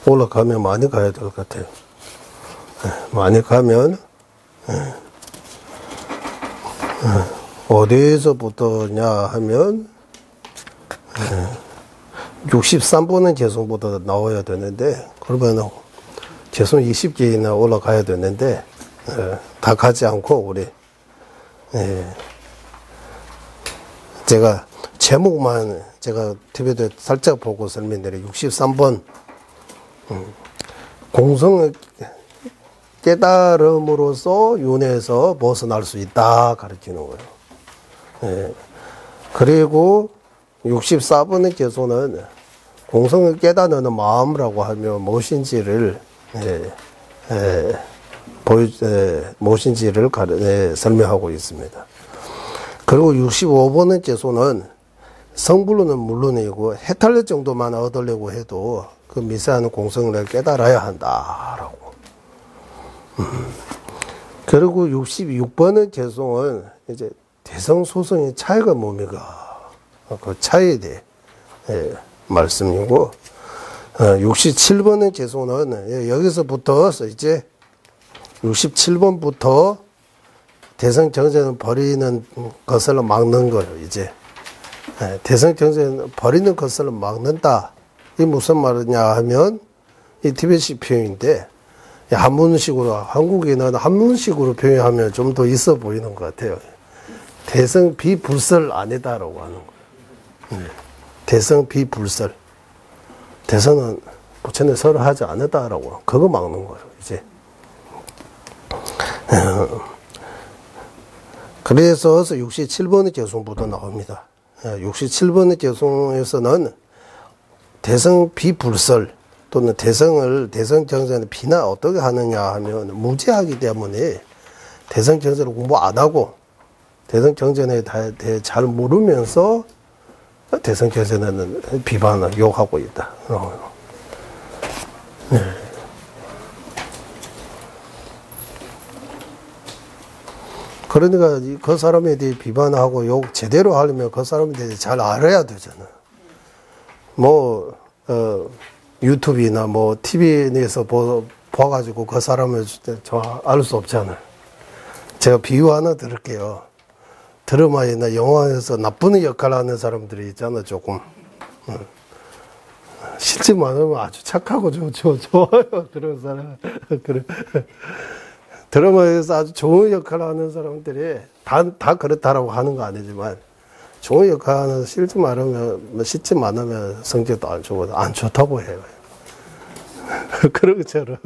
올라가면 많이 가야 될 것 같아요. 많이 가면, 어디에서부터냐 하면, 63번은 개성보다 나와야 되는데, 그러면 개성 20개나 올라가야 되는데, 다 가지 않고, 우리, 제가 제목만 제가 TV도 살짝 보고 설명드려요. 63번, 공성을 깨달음으로써 윤회에서 벗어날 수 있다 가르치는 거예요. 그리고 64번의 개소는 공성을 깨닫는 마음이라고 하면 무엇인지를 무엇인지를 설명하고 있습니다. 그리고 65번의 개소는 성불로는 물론이고 해탈릴 정도만 얻으려고 해도 그 미세한 공성을 깨달아야 한다라고. 그리고 66번의 개성은 이제 대성 소성의 차이가 뭡니까? 그 차이에 대해 말씀이고, 67번의 개송은 여기서부터 이제 67번부터 대성경제는 버리는 것을 막는 거예요. 이제 대성경제는 버리는 것을 막는다. 이 무슨 말이냐 하면 이 티베트식 표현인데 한문식으로 한국인은 한문식으로 표현하면 좀 더 있어 보이는 것 같아요. 대성 비불설 아니다라고 하는 거예요. 대성 비불설. 대성은 부처는 서로 하지 않았다라고 그거 막는 거예요. 이제 그래서 67번의 개송부터 나옵니다. 67번의 개송에서는 대성 비불설 또는 대성경전의 비나 어떻게 하느냐 하면 무지하기 때문에 대성경전을 공부 안 하고 대성경전에 대해 잘 모르면서 대성경전에는 비판을 욕하고 있다. 네. 그러니까 그 사람에 대해 비판하고 욕 제대로 하려면 그 사람에 대해 잘 알아야 되잖아요. 뭐 유튜브나 뭐 TV에서 봐가지고 그 사람을 저 알 수 없잖아요. 제가 비유 하나 들을게요. 드라마나 영화에서 나쁜 역할을 하는 사람들이 있잖아, 조금. 실제 많으면 아주 착하고 좋아요. 그런 사람. 그래. 드라마에서 아주 좋은 역할을 하는 사람들이 다 그렇다라고 하는 거 아니지만, 좋은 역할을 실제 많으면 성격도 안 좋다고 해요. 그런 것처럼,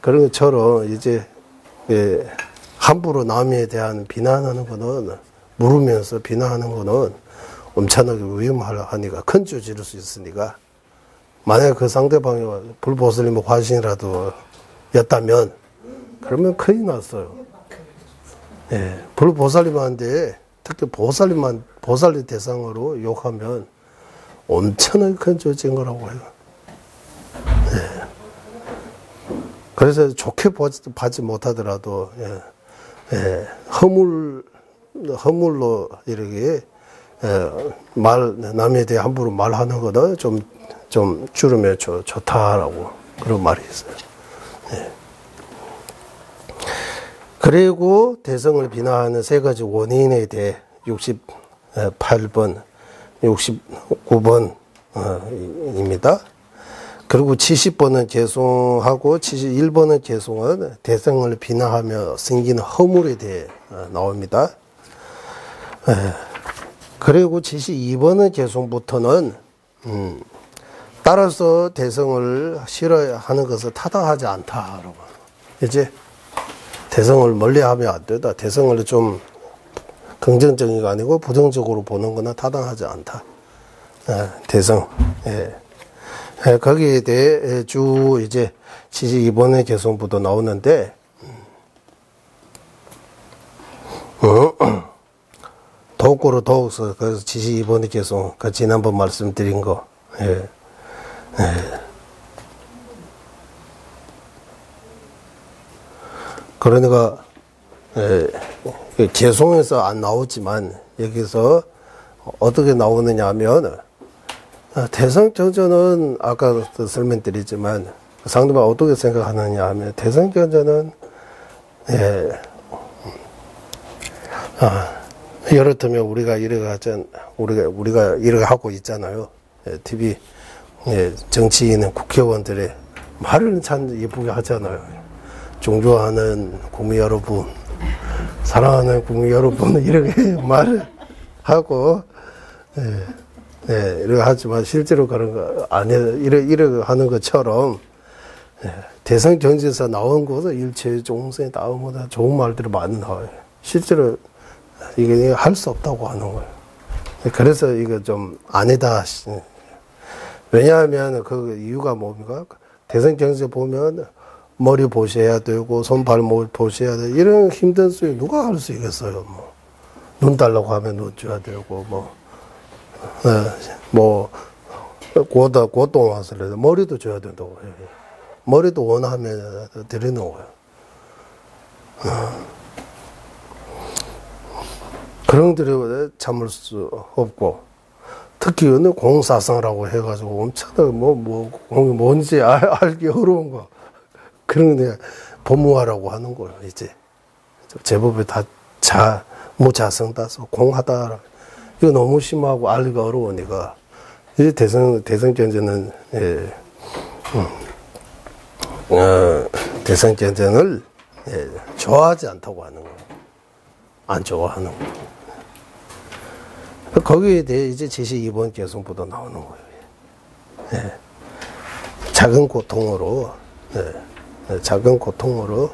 그런 것처럼 이제, 함부로 남에 대한 비난하는 거는, 물으면서 비난하는 거는 엄청나게 위험하니까, 큰 죄 지를 수 있으니까, 만약 그 상대방이 불보살님 화신이라도 였다면, 그러면 큰일 났어요. 불보살님한테, 특히 보살님 대상으로 욕하면 엄청나게 큰 죄인 거라고 해요. 그래서 좋게 받지 못하더라도, 허물로 이렇게, 남에 대해 함부로 말하는 거는 좀 줄이면 좋다라고 그런 말이 있어요. 그리고 대성을 비난하는 세 가지 원인에 대해 68번, 69번입니다. 그리고 70번은 개송하고 71번은 개송은 대성을 비난하며 생기는 허물에 대해 나옵니다. 그리고 72번은 개송부터는 따라서 대성을 싫어하는 것을 타당하지 않다라고. 이제 대성을 멀리하면 안 된다. 대성을 좀 긍정적인 거 아니고 부정적으로 보는 거는 타당하지 않다. 대성. 거기에 대해 쭉 이제 72번의 개성부터 나오는데, 더욱고로 더욱서, 그래서 72번의 개성, 그 지난번 말씀드린 거, 그러니까, 개송에서 안 나오지만, 여기서 어떻게 나오느냐 하면, 대성경전은 아까 설명드리지만, 상대방 어떻게 생각하느냐 하면, 대성경전은, 이렇다면 우리가 이렇게 하고 있잖아요. TV, 정치인은 국회의원들의 말을 참 예쁘게 하잖아요. 존경하는 국민 여러분, 사랑하는 국민 여러분, 이렇게 말을 하고, 이렇게 하지만 실제로 그런 거 아니에요. 이렇게 하는 것처럼, 대성 경제에서 나온 것은 일체 종생에 나오면 좋은 말들이 많이 나와요. 실제로 이게 할 수 없다고 하는 거예요. 그래서 이거 좀 아니다. 왜냐하면 그 이유가 뭡니까? 대성 경제 보면 머리 보셔야 되고, 손, 발목 보셔야 되고, 이런 힘든 수요 누가 할 수 있겠어요, 뭐. 눈 달라고 하면 눈 줘야 되고, 고통 와서라도 머리도 줘야 된다고 해요. 머리도 원하면 드리는 거예요. 그런 것들이 참을 수 없고, 특히 어느 공사성이라고 해가지고 엄청나게 공이 뭔지 알기 어려운 거. 그런 게 법무화라고 하는 거예요, 이제. 제법에 무자성 따서 공하다. 이거 너무 심하고 알기가 어려우니까. 이제 대성전제는, 대성전제를, 좋아하지 않다고 하는 거예요. 안 좋아하는 거예요. 거기에 대해 이제 제12번 개성부터 나오는 거예요. 작은 고통으로, 작은 고통으로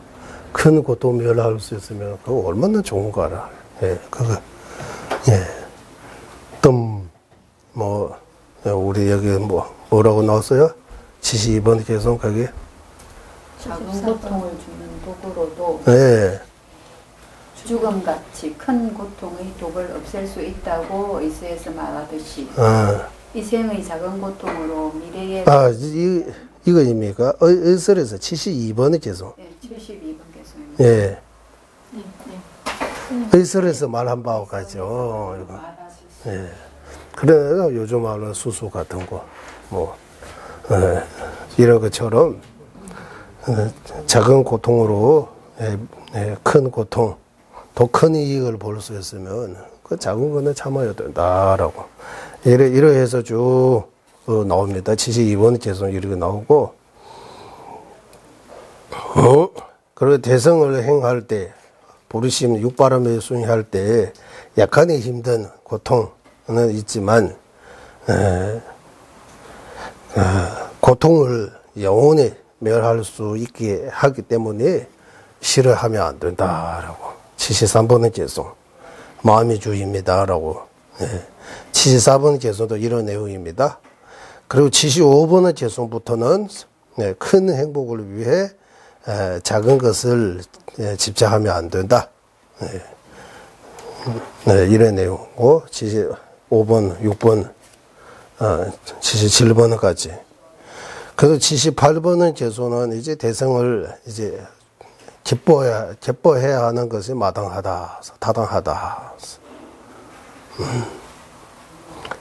큰 고통 멸할 수 있으면 그거 얼마나 좋은가 알아. 우리 여기 뭐라고 나왔어요? 72번 개성 거기? 작은 고통을 주는 독으로도 죽음같이 큰 고통의 독을 없앨 수 있다고 의서에서 말하듯이 이생의 작은 고통으로 미래의 이거입니까? 의설에서 72번의 개성. 72번 개성입니다. 예. 의설에서 말한 바와 같죠. 예. 그래서 요즘 말로 수수 같은 거, 이런 것처럼 작은 고통으로 큰 고통, 더 큰 이익을 볼 수 있으면 그 작은 거는 참아야 된다라고. 이러해서 쭉 나옵니다. 72번 개성 이렇게 나오고, 그리고 대성을 행할 때, 보리심 육바람에 순위할 때 약간의 힘든 고통은 있지만 고통을 영원히 멸할 수 있게 하기 때문에 싫어하면 안 된다라고. 73번의 개성 마음의 주입니다라고. 74번 개성도 이런 내용입니다. 그리고 75번의 개성부터는 큰 행복을 위해 작은 것을 집착하면 안 된다. 이런 내용이고, 75번, 6번, 77번까지. 그래서 78번의 개소는 이제 대성을 이제 기뻐해야 하는 것이 마땅하다, 타당하다.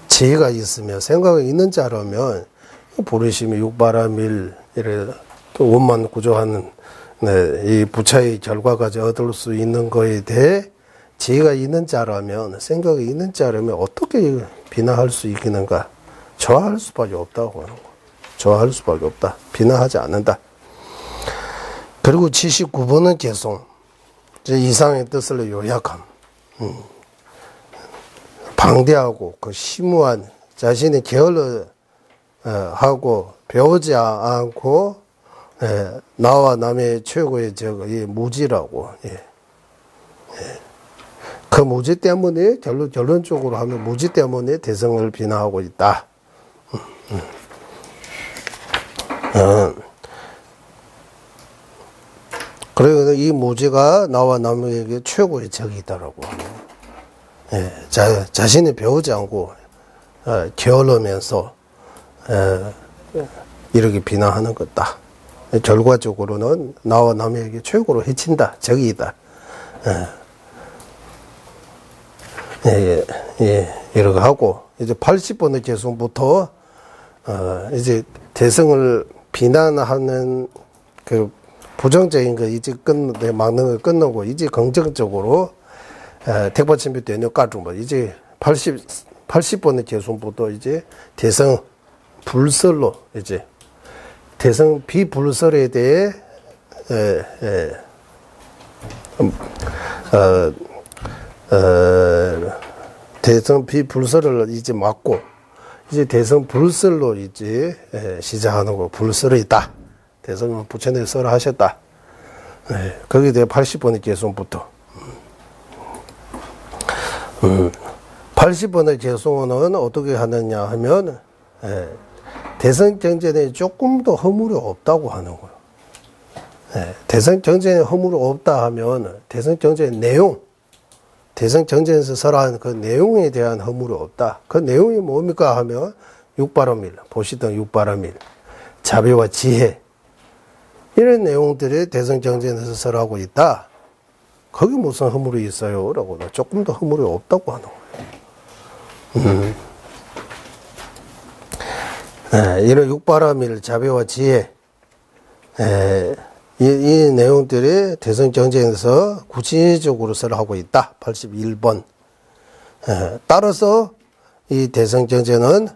지혜가 있으며 생각이 있는 자라면 보리심이 육바라밀 이래 또 원만 구조하는 이 부차의 결과까지 얻을 수 있는 거에 대해 지혜가 있는 자라면, 생각이 있는 자라면 어떻게 비난할 수 있겠는가? 좋아할 수밖에 없다고 하는 거. 좋아할 수밖에 없다. 비난하지 않는다. 그리고 79번은 개송. 이상의 뜻을 요약함. 방대하고 그 심오한 자신의 계열을 하고 배우지 않고 나와 남의 최고의 이 무지라고. 그 무지 때문에 결론적으로 하면 무지 때문에 대성을 비난하고 있다. 그리고 이 무지가 나와 남에게 최고의 적이 있다라고. 자신이 배우지 않고 게을르면서 이렇게 비난하는 것다. 결과적으로는 나와 남에게 최고로 해친다, 적이다. 이렇게 하고, 이제 80번의 개성부터 이제 대성을 비난하는 그 부정적인 거 이제 막는 걸 끝내고, 이제 긍정적으로 택받침비 되는 까중뭐 이제 80번의 개성부터 이제 대성 불설로 이제 대성 비불설에 대해 대성 비불설을 이제 막고 이제 대성 불설로 이제 시작하는 거. 불설이 있다. 대성은 부처님이 설을 하셨다. 거기에 대해 80번의 개성부터 80번의 개성은 어떻게 하느냐 하면 대성정전에 조금 더 허물이 없다고 하는 거예요. 대성정전에 허물이 없다 하면 대성정전의 내용, 대성정전에서 설하는 그 내용에 대한 허물이 없다. 그 내용이 뭡니까 하면 육바라밀, 보시던 육바라밀, 자비와 지혜, 이런 내용들이 대성정전에서 설하고 있다. 거기 무슨 허물이 있어요? 라고. 조금 더 허물이 없다고 하는 거예요. 이런 육바라밀 자비와 지혜, 이 내용들이 대성경전에서 구체적으로 설하고 있다. 81번. 따라서 이 대성경전은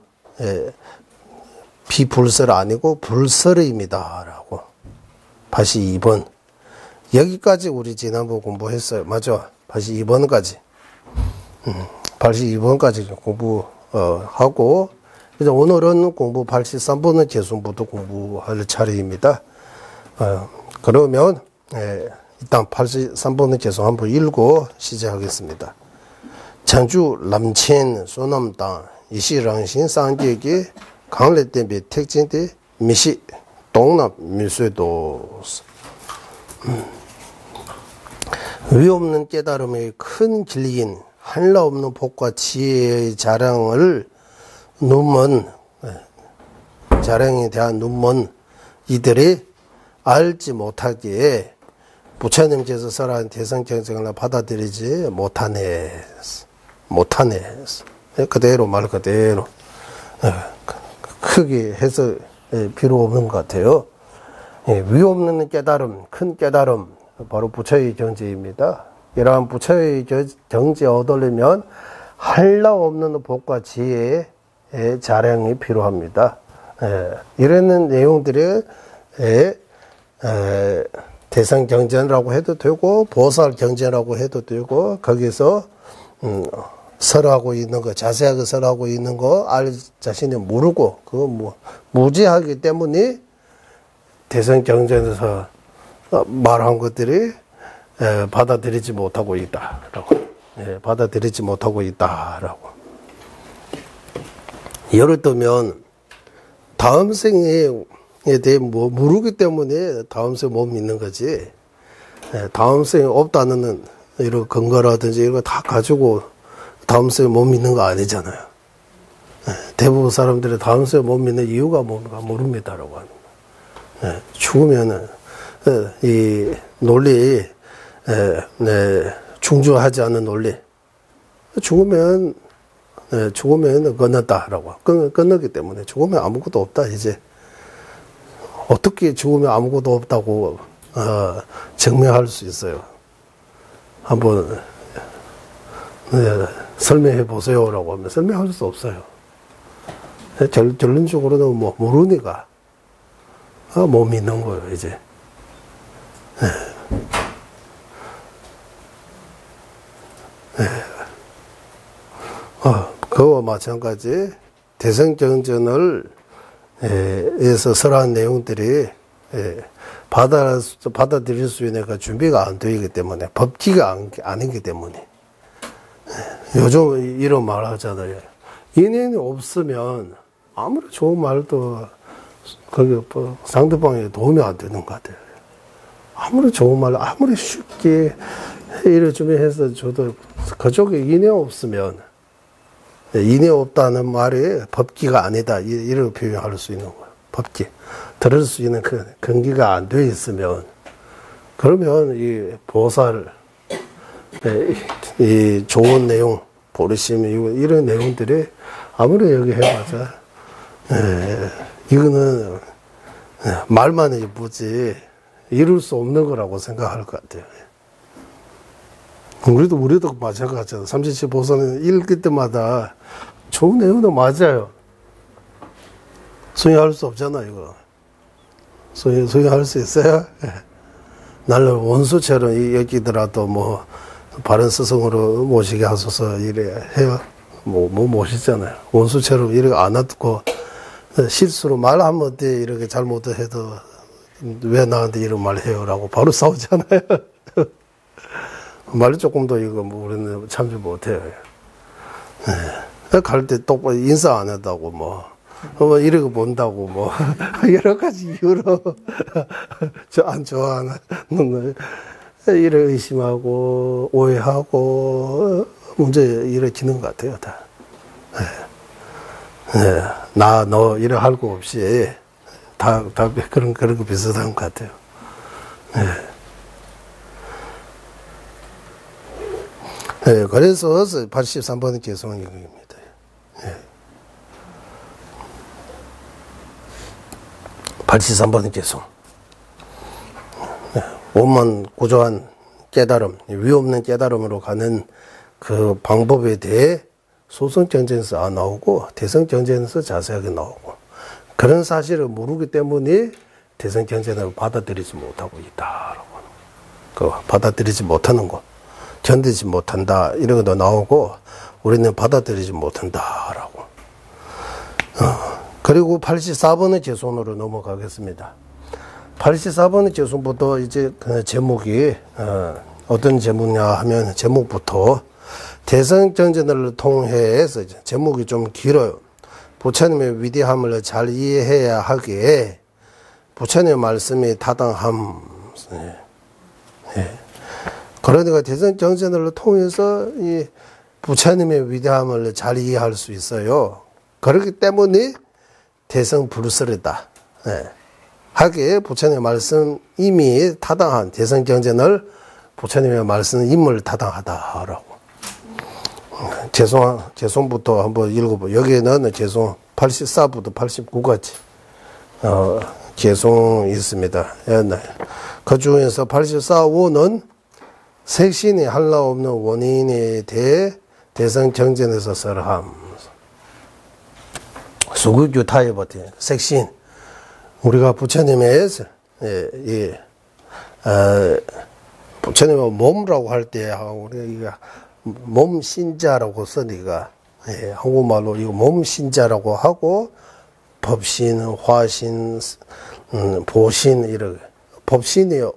비불설 아니고 불설입니다. 라고. 82번. 여기까지 우리 지난번 공부했어요. 맞죠? 82번까지. 82번까지 공부하고, 이제 오늘은 공부 83번은 계속부터 공부할 차례입니다. 그러면, 일단 83번은 계속 한번 읽고 시작하겠습니다. 장주 남친 소남당 이시랑신 쌍계기 강례대비 택진대 미시 동남 밀수도 의 없는 깨달음의 큰 길이인 한라 없는 복과 지혜의 자랑을 눈먼 자랑에 대한 눈먼 이들이 알지 못하기에 부처님께서 설한 대성경전을 받아들이지 못하네. 그대로 말 그대로 크게 해서 필요 없는 것 같아요. 위 없는 깨달음, 큰 깨달음, 바로 부처의 경지입니다. 이러한 부처의 경지에 얻으려면 한라 없는 복과 지혜의 자량이 필요합니다. 이런 내용들이 대성경전이라고 해도 되고 보살경전이라고 해도 되고 거기서 설하고 있는 거, 자세하게 설하고 있는 거 알 자신이 모르고 그거 뭐 무지하기 때문에 대성경전에서 말한 것들이 받아들이지 못하고 있다라고. 받아들이지 못하고 있다라고. 예를 들면 다음 생에 대해 뭐 모르기 때문에 다음 생에 못 믿는 거지. 다음 생에 없다는 이런 근거라든지 이런 거 다 가지고 다음 생에 못 믿는 거 아니잖아요. 대부분 사람들이 다음 생에 못 믿는 이유가 뭔가 모릅니다라고 하는 거예요. 죽으면은 이 논리, 중조하지 않는 논리. 죽으면 끝났다라고. 끝났기 때문에 죽으면 아무것도 없다, 이제. 어떻게 죽으면 아무것도 없다고, 증명할 수 있어요. 한번, 설명해 보세요라고 하면 설명할 수 없어요. 결론적으로는 뭐, 모르니까, 못 믿는 거예요, 이제. 그와 마찬가지 대성경전을 에서 설한 내용들이 받아들일 수 있는 그 준비가 안 되기 때문에 법기가 아니기 때문에 요즘 이런 말 하잖아요. 인연이 없으면 아무리 좋은 말도 거기 상대방에 도움이 안 되는 것 같아요. 아무리 좋은 말, 아무리 쉽게 이래 준비해서 저도 그쪽에 인연 없으면 인연 없다는 말이 법기가 아니다. 이렇게 표현할 수 있는 거예요. 법기. 들을 수 있는 그 근기가 안 돼 있으면 그러면 이 보살, 이 좋은 내용, 보리심, 이런 내용들이 아무리 여기 해봐자, 이거는 말만 예쁘지 이룰 수 없는 거라고 생각할 것 같아요. 우리도 마찬가지잖아. 삼십칠 보살은 읽을 때마다 좋은 내용도 맞아요. 수용할 수 없잖아, 이거. 수용할 수 있어요? 나를 원수처럼 여기더라도 뭐, 바른 스승으로 모시게 하소서, 이래 해요. 뭐 모시잖아요. 원수처럼 이렇게 안 놔두고, 실수로 말 한마디 이렇게 잘못해도, 왜 나한테 이런 말 해요? 라고 바로 싸우잖아요. 말 조금 더 이거 뭐 우리는 참지 못해요. 갈 때 똑바로 인사 안 한다고 뭐 이러고 본다고 뭐 여러 가지 이유로 저 안 좋아하는 걸 이래 의심하고 오해하고 문제 일으키는 것 같아요, 다. 나 너 이래 할 거 없이 다 그런 거 비슷한 것 같아요. 그래서 83번은 개성입니다. 83번의 개송. 원만 고조한 깨달음, 위 없는 깨달음으로 가는 그 방법에 대해 소승경전에서 안 나오고 대승경전에서 자세하게 나오고, 그런 사실을 모르기 때문에 대승경전을 받아들이지 못하고 있다라고. 그 받아들이지 못하는 거, 견디지 못한다 이런 것도 나오고, 우리는 받아들이지 못한다라고. 그리고 84번의 개송으로 넘어가겠습니다. 84번의 개송부터 이제 그 제목이 어떤 제목이냐 하면, 제목부터 대승경전을 통해서 제목이 좀 길어요. 부처님의 위대함을 잘 이해해야 하기에 부처님의 말씀이 타당함. 그러니까 대승경전을 통해서 이 부처님의 위대함을 잘 이해할 수 있어요. 그렇기 때문에 대승불설이다 하기에 부처님의 말씀 이미 타당한, 대승경전을 부처님의 말씀 인물 타당하다라고. 개송부터 한번 읽어보고, 여기에는 개송 84부터 89까지 개송이 있습니다. 옛날. 그 중에서 84호는 색신이 한라 없는 원인에 대해 대승경전에서 설함. 수구규타에 버티 색신. 우리가 부처님의 부처님의 몸이라고 할 때 우리가 몸신자라고 쓰니까, 한국말로 이거 몸신자라고 하고, 법신, 화신, 보신, 이렇게. 법신이요.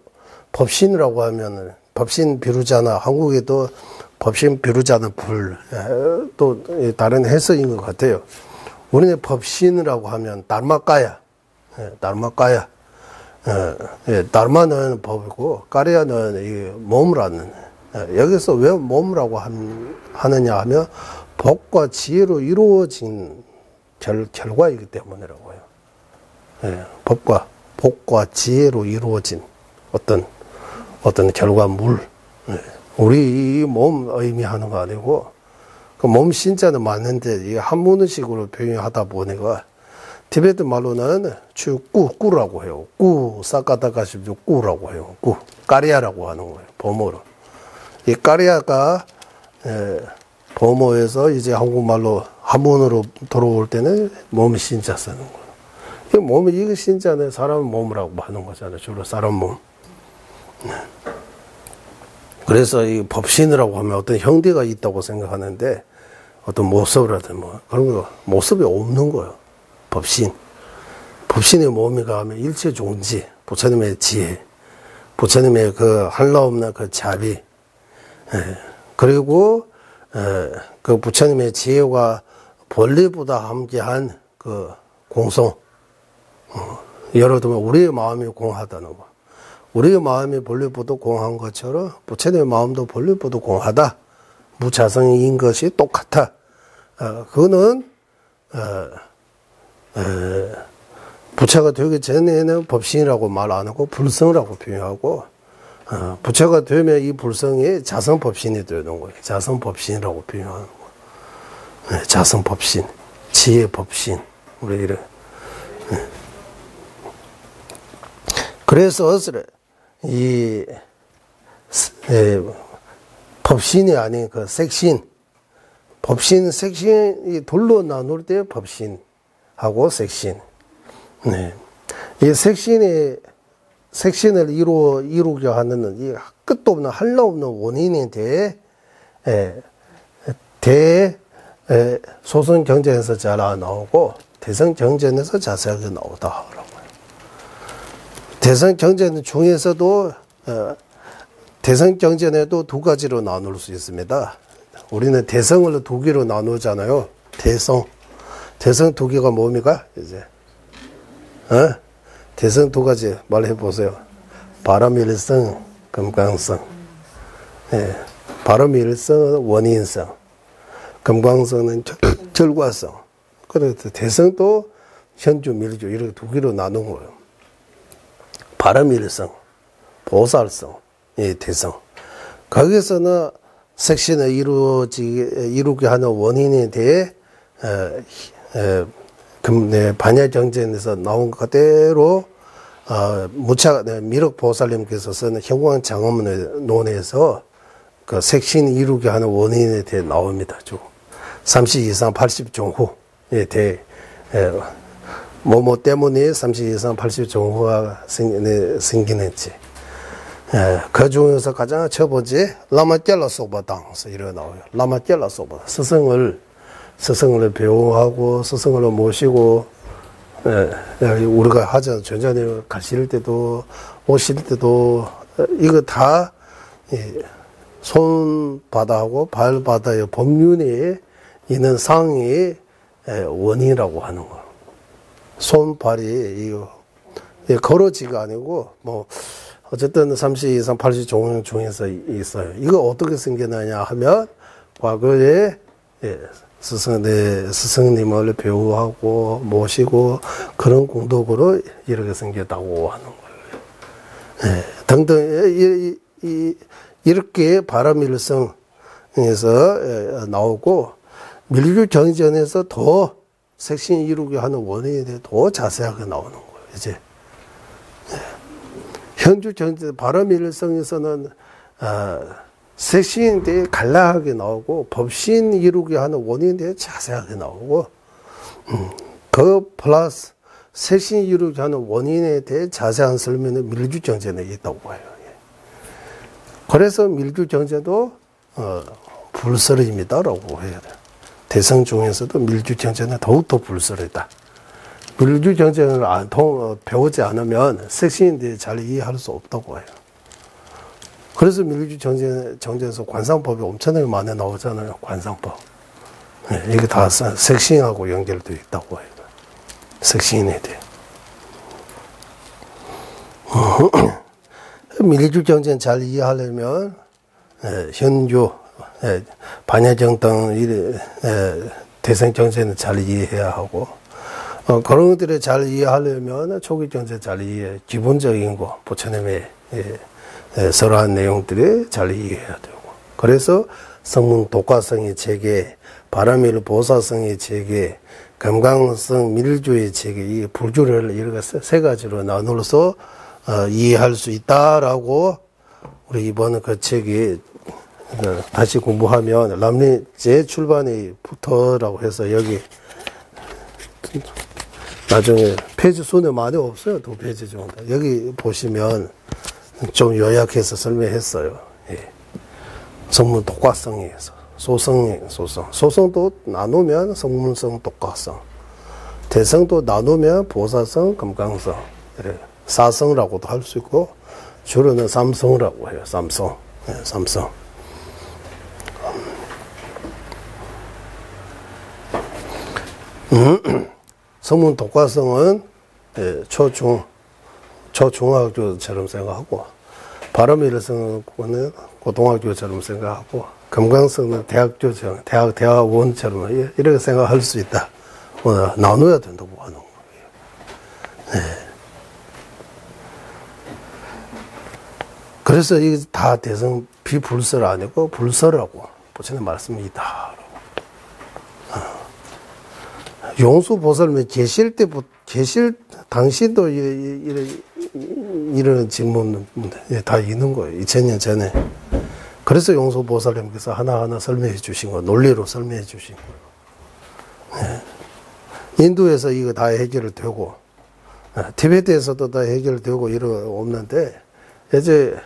법신이라고 하면은, 법신 비루자나, 한국에도 법신 비루자는 불, 또 다른 해석인 것 같아요. 우리는 법신이라고 하면, 달마까야. 달마까야. 달마는 법이고, 까리아는 이 몸이라는. 여기서 왜 몸이라고 하느냐 하면, 복과 지혜로 이루어진 결과이기 때문이라고요. 복과 지혜로 이루어진 어떤 결과물. 우리 이 몸 의미하는 거 아니고, 그 몸 신자는 맞는데, 이게 한문식으로 표현하다 보니까, 티베트 말로는 꾸라고 해요. 싸까다가시죠. 꾸라고 해요. 까리아라고 하는 거예요. 범어로. 이 까리아가 범어에서 이제 한국말로 한문으로 들어올 때는 몸 신자 쓰는 거예요. 이게 신자는 사람 몸이라고 하는 거잖아요. 주로 사람 몸. 그래서 이 법신이라고 하면 어떤 형태가 있다고 생각하는데, 어떤 모습이라든 뭐 그런 거 모습이 없는 거예요. 법신의 몸이가 하면 일체 존재, 부처님의 지혜, 부처님의 그 한라 없는 그 자비, 그리고 그 부처님의 지혜와 본래보다 함께한 그 공성. 예를 들면 우리의 마음이 공하다는 거. 우리의 마음이 본래보다 공한 것처럼 부처님의 마음도 본래보다 공하다. 무자성인 것이 똑같아. 그거는 부처가 되기 전에는 법신이라고 말 안 하고 불성이라고 표현하고, 부처가 되면 이 불성이 자성법신이 되는 거예요. 자성법신이라고 표현하는 거예요. 자성법신, 지혜법신, 우리 이래. 그래서 이 법신이 아닌 그 색신, 법신, 색신이 둘로 나눌 때 법신하고 색신. 이 색신을 이루게 하는 이 끝도 없는 한라 없는 원인에 대해 소승경전에서 잘 나오고 대승경전에서 자세하게 나오다라고요. 대승경전 중에서도 대승경전에도 두 가지로 나눌 수 있습니다. 우리는 대성을 두 개로 나누잖아요. 대성 두 개가 뭡니까? 이제 대성 두 가지 말해 보세요. 바람일성, 금강성. 바람일성은 원인성, 금강성은 결과성. 그래서 대성도 현주, 밀주 이렇게 두 개로 나눈 거예요. 바람일성, 보살성, 대성. 거기서는 색신을 이루게 하는 원인에 대해 반야정전에서 나온 그대로 미륵 보살님께서 쓰는 현광 장엄론에서 그 색신 이루게 하는 원인에 대해 나옵니다. 30 이상 80 종후에 대해 뭐뭐 때문에 30 이상 80 종후가 생기는지. 그 중에서 가장 첫 번째 라마젤라 소바당서 이렇게 나와요. 라마젤라 소바 스승을 배우하고 스승을 모시고 우리가 하잖아요. 전전에 가실 때도 오실 때도 이거 다 손바다하고 발바다의 법륜에 있는 상의 원인이라고 하는 거예요. 손발이 이거 걸어지가 아니고 뭐 어쨌든 30 이상 80 종류 중에서 있어요. 이거 어떻게 생겨나냐 하면 과거에 스승님을 배우하고 모시고 그런 공덕으로 이렇게 생겼다고 하는 거예요. 등등 이렇게 바람일성에서 나오고 밀규 정전에서 더 색신 이루게 하는 원인에 대해 더 자세하게 나오는 거예요. 이제 현주 정전 바람일성에서는 색신에 대해 간략하게 나오고 법신 이루게 하는 원인에 대해 자세하게 나오고 그 플러스 색신 이루게 하는 원인에 대해 자세한 설명은 밀주정전에 있다고 해요. 그래서 밀주정전도 불설입니다라고 해야 돼요. 대성 중에서도 밀주정전은 더욱더 불설이다. 밀주정전을 배우지 않으면 색신에 대해 잘 이해할 수 없다고 해요. 그래서 밀주정전에서 관상법이 엄청나게 많이 나오잖아요. 관상법. 이게 다 색신하고 연결되어 있다고 해요. 색신에 대해. 밀주정전 잘 이해하려면 현주, 반야정 등 대성정전을 잘 이해해야 하고 그런 것들을 잘 이해하려면 초기정전 잘 이해, 기본적인 거, 부처님의 설한 내용들을 잘 이해해야 되고 그래서 성문 독과성의 체계, 바람일 보사성의 체계, 금강성 밀주의 체계, 이 불주를 이렇게 세 가지로 나누어서 이해할 수 있다라고 우리 이번 그 책이 다시 공부하면 람리 재출판이부터라고 해서 여기 나중에 페이지 수는 많이 없어요. 2페이지 정도. 여기 보시면 좀 요약해서 설명했어요. 성문 독과성에서 소성도 나누면 성문성 독과성, 대성도 나누면 보사성 금강성, 사성이라고도 할 수 있고 주로는 삼성이라고 해요. 삼성. 성문 독과성은 초중학교처럼 생각하고 바람일성은 고등학교처럼 생각하고 금강성은 대학원처럼 이렇게 생각할 수 있다. 나눠야 된다고 하는 거예요. 그래서 이게 다 대성 비불설 아니고 불설이라고 부처님 말씀이다. 용수보살은 계실 당시도 이런 질문 다 있는 거예요. 2000년 전에. 그래서 용수보살님께서 하나하나 설명해 주신 거, 논리로 설명해 주신 거예요. 인도에서 이거 다 해결되고, 티베트에서도 다 해결되고 없는데, 이제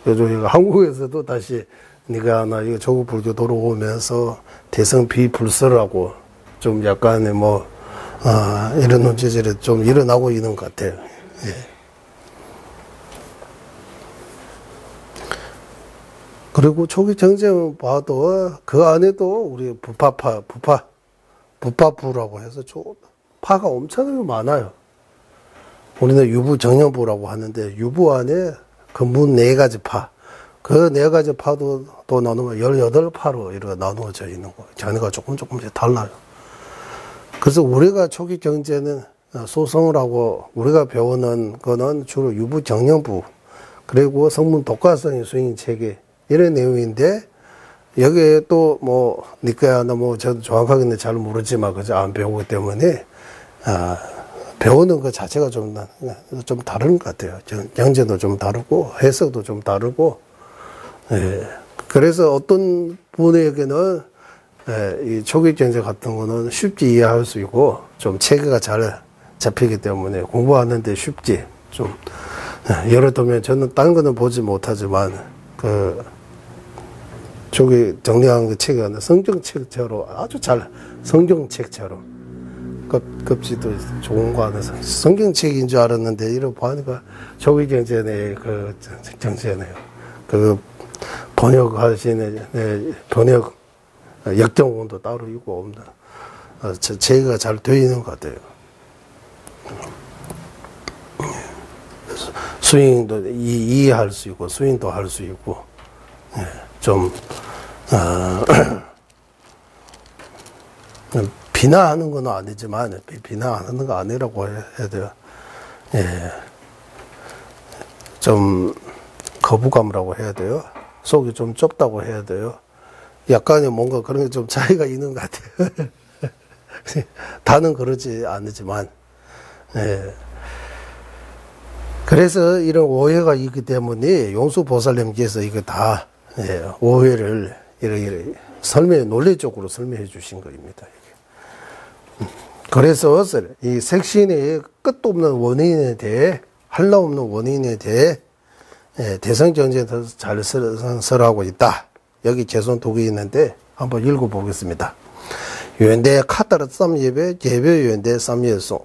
한국에서도 다시 네가 하나 이거 조국 불교 돌아오면서 대성 비불설하고 좀 약간의 이런 논제들이 좀 일어나고 있는 것 같아요. 그리고 초기 정쟁을 봐도 그 안에도 우리 부파부라고 해서 파가 엄청나게 많아요. 우리는 유부 정년부라고 하는데 유부 안에 근본 4가지 파. 그 4가지 파도 또 나누면 18파로 이렇게 나누어져 있는 거예요. 자네가 조금씩 달라요. 그래서 우리가 초기 경제는 소성을 하고 우리가 배우는 거는 주로 유부 정년부 그리고 성문 독과성의 수행 체계 이런 내용인데 여기에 또 니까야나 저도 정확하게는 잘 모르지만 그저 안 배우기 때문에 배우는 것 자체가 좀 다른 것 같아요. 경제도 좀 다르고, 해석도 좀 다르고, 예. 그래서 어떤 분에게는, 이 초기 경제 같은 거는 쉽게 이해할 수 있고, 좀 체계가 잘 잡히기 때문에 공부하는데 쉽지. 좀, 예를 들면 저는 딴 거는 보지 못하지만, 초기 정리한 그 체계가 성경책처럼 아주 잘, 성경책처럼. 급지도 좋은 거 안에서 성경책인 줄 알았는데 이러고 보니까 조기 경제네 그 경제네요. 그 번역하시는 번역 역정원도 따로 있고 없나 제가 잘 되어 있는 것 같아요. 스윙도 이해할 수 있고 스윙도 할 수 있고 좀 비난하는 건 아니지만, 비난하는 거 아니라고 해야 돼요. 예. 좀, 거부감이라고 해야 돼요. 속이 좀 좁다고 해야 돼요. 약간의 뭔가 그런 게 좀 차이가 있는 것 같아요. 다는 그러지 않지만, 예. 그래서 이런 오해가 있기 때문에 용수보살님께서 이거 다, 오해를 이렇게 논리적으로 설명해 주신 거입니다. 그래서 이 색신의 끝도 없는 원인에 대해 한라 없는 원인에 대해 대성정제에서 잘 설하고 있다. 여기 개선 독이 있는데 한번 읽어보겠습니다. 유엔대 카타르 쌈예배 개별 유엔대 쌈예송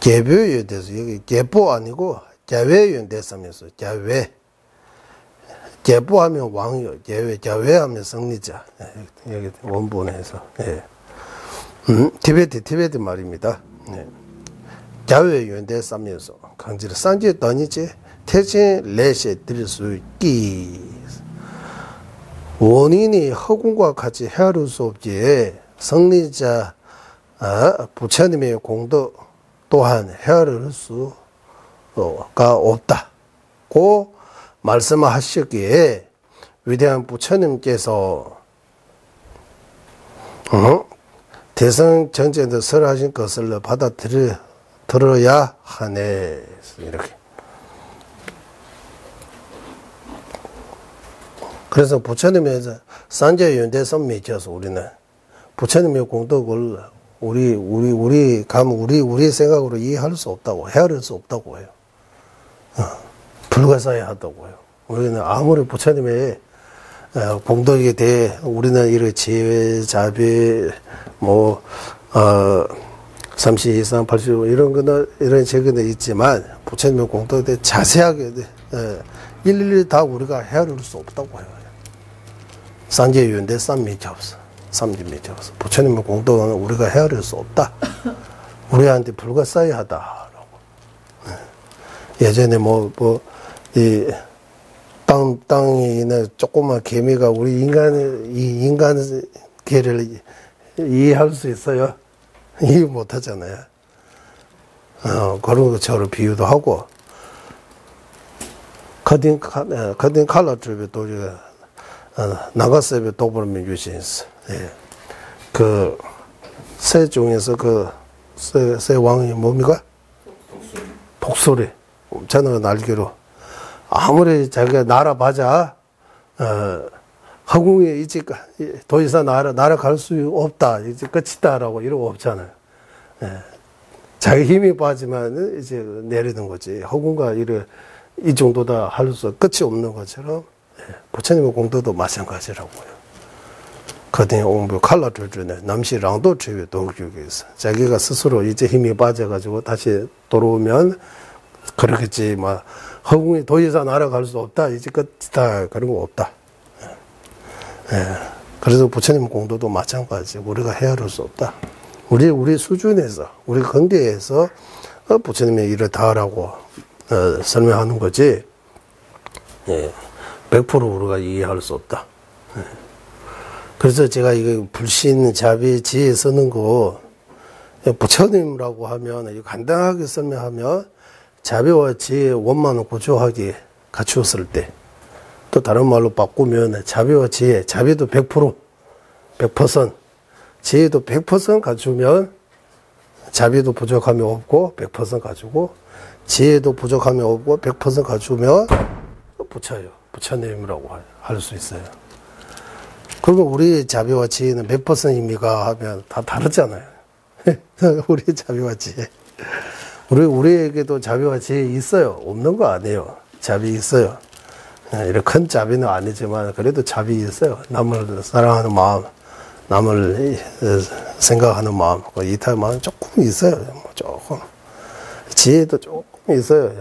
개별 유엔대에서 여기 개보 아니고 개외 유엔대 쌈예송 개외 개보하면 왕이요 개외하면 성리자 여기 원본에서 티베트 말입니다. 자외 유엔대 쌈면서 강지를 산지 더니지 태진 레시 드릴 수 있기 원인이 허공과 같이 헤아릴 수 없기에 성리자 부처님의 공도 또한 헤아릴 수가 없다고 말씀하셨기에 위대한 부처님께서 대성 정제에서 설하신 것을 받아들여야 하네. 이렇게. 그래서 부처님의 산재윤대선 미쳐서 우리는 부처님의 공덕을 우리 생각으로 이해할 수 없다고, 헤아릴 수 없다고 해요. 불가사의하다고 해요. 우리는 아무리 부처님의 공덕에 대해 우리는 이런 지혜, 자비, 32, 85 이런 거는 이런 책은 있지만 부처님의 공덕에 대해 자세하게 일일이 다 우리가 헤아릴 수 없다고 해요. 산재윤대 쌈미접서, 삼진미접서. 부처님의 공덕은 우리가 헤아릴 수 없다. 우리한테 불가사의하다라고. 예전에 땅에 있는 조그만 개미가 우리 인간 개를 이해할 수 있어요? 이해 못 하잖아요. 그런 것처럼 비유도 하고, 커딩 칼라 쪽에 또, 나가세베 도벌면 유신스. 새 중에서 새 왕이 뭡니까? 독수리. 저는 알기로. 아무리 자기가 날아봐자, 허공에 이제 더 이상 날아갈 수 없다. 이제 끝이다라고 이러고 없잖아요. 자기 힘이 빠지면 이제 내리는 거지. 허공과 이 정도다 할 수 끝이 없는 것처럼, 부처님의 공덕도 마찬가지라고요. 거딩 옹부 칼라줄주네 남시랑도 최외 동교에서 자기가 스스로 이제 힘이 빠져가지고 다시 돌아오면 그렇겠지. 허공이 더 이상 날아갈 수 없다. 이제 끝이다. 그런 거 없다. 그래서 부처님 공도도 마찬가지. 우리가 헤아릴 수 없다. 우리 수준에서, 우리 건대에서 부처님의 일을 다하라고 설명하는 거지. 100% 우리가 이해할 수 없다. 그래서 제가 이거 불신, 자비, 지혜 쓰는 거 부처님이라고 하면 간단하게 설명하면 자비와 지혜 원만을 고조하게 갖추었을 때, 또 다른 말로 바꾸면 자비와 지혜, 자비도 100%, 지혜도 100% 갖추면 자비도 부족함이 없고 100% 가지고, 지혜도 부족함이 없고 100% 갖추면 부처예요. 부처님이라고 할 수 있어요. 그리고 우리 자비와 지혜는 몇 %입니까 하면 다 다르잖아요. 우리 자비와 지혜. 우리에게도 자비와 지혜 있어요. 없는 거 아니에요. 자비 있어요. 이렇게 큰 자비는 아니지만 그래도 자비 있어요. 남을 사랑하는 마음, 남을 생각하는 마음, 이탈 마음 조금 있어요. 조금. 지혜도 조금 있어요.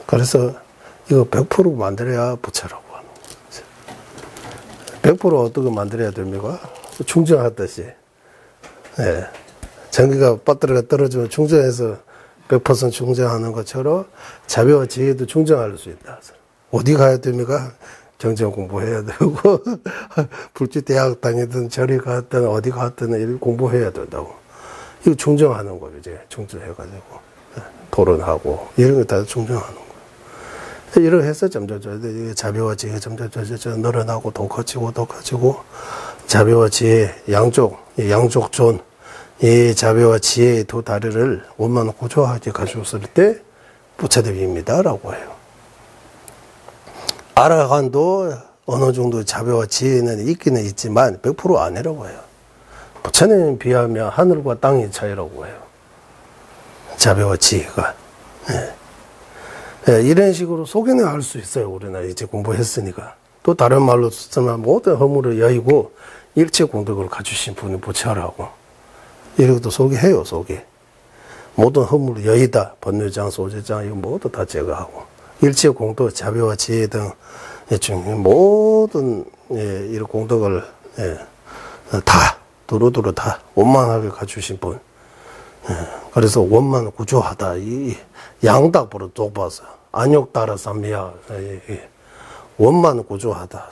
그래서 이거 100% 만들어야 부처라고 하는 거죠. 100% 어떻게 만들어야 됩니까? 충전하듯이. 전기가 배터리가 떨어지면 충전해서 100% 충전하는 것처럼 자비와 지혜도 충전할 수 있다. 어디 가야 됩니까? 정정 공부해야 되고, 불지 대학 다니든 절에 갔든 어디 갔든 공부해야 된다고. 이거 충전하는 거예요, 이제. 충전해가지고. 토론하고, 이런 거 다 충전하는 거예요. 이렇게 해서 점점 자비와 지혜 점점 늘어나고 더 커지고, 자비와 지혜, 양쪽존, 이 자비와 지혜의 두 다리를 원만 고조하게 가졌을 때 부처님입니다. 라고 해요. 아라한도 어느 정도 자비와 지혜는 있기는 있지만 100% 아니라고 해요. 부처님에 비하면 하늘과 땅의 차이라고 해요. 자비와 지혜가. 이런 식으로 소개는 할 수 있어요. 우리는 이제 공부했으니까. 또 다른 말로 쓰면 모든 허물을 여의고 일체 공덕을 갖추신 분이 부처라고. 이렇게도 소개해요, 소개. 모든 허물을 여의다. 번뇌장, 소재장, 이거 모두 다 제거하고. 일체 공덕, 자비와 지혜 등 모든 이런 공덕을 다 두루두루 다 원만하게 갖추신 분. 그래서 원만 구조하다. 이 양답으로 좁아서 안욕 따라 삼미야. 원만 구조하다.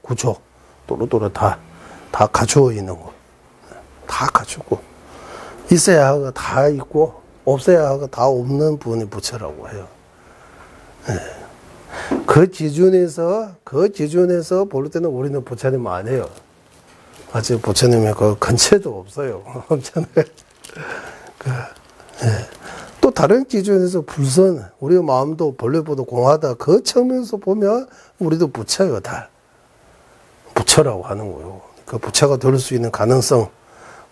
구조 두루두루 다 갖추어 있는 거. 다 갖추고 있어야 하고 다 있고 없어야 하고 다 없는 분이 부처라고 해요. 그 기준에서 볼 때는 우리는 부처님 아니에요. 아직 부처님의 그 근처도 없어요. 또 다른 기준에서 불선, 우리의 마음도 본래보다 공하다. 그 측면에서 보면 우리도 부처예요, 다. 부처라고 하는 거예요. 그 부처가 될 수 있는 가능성,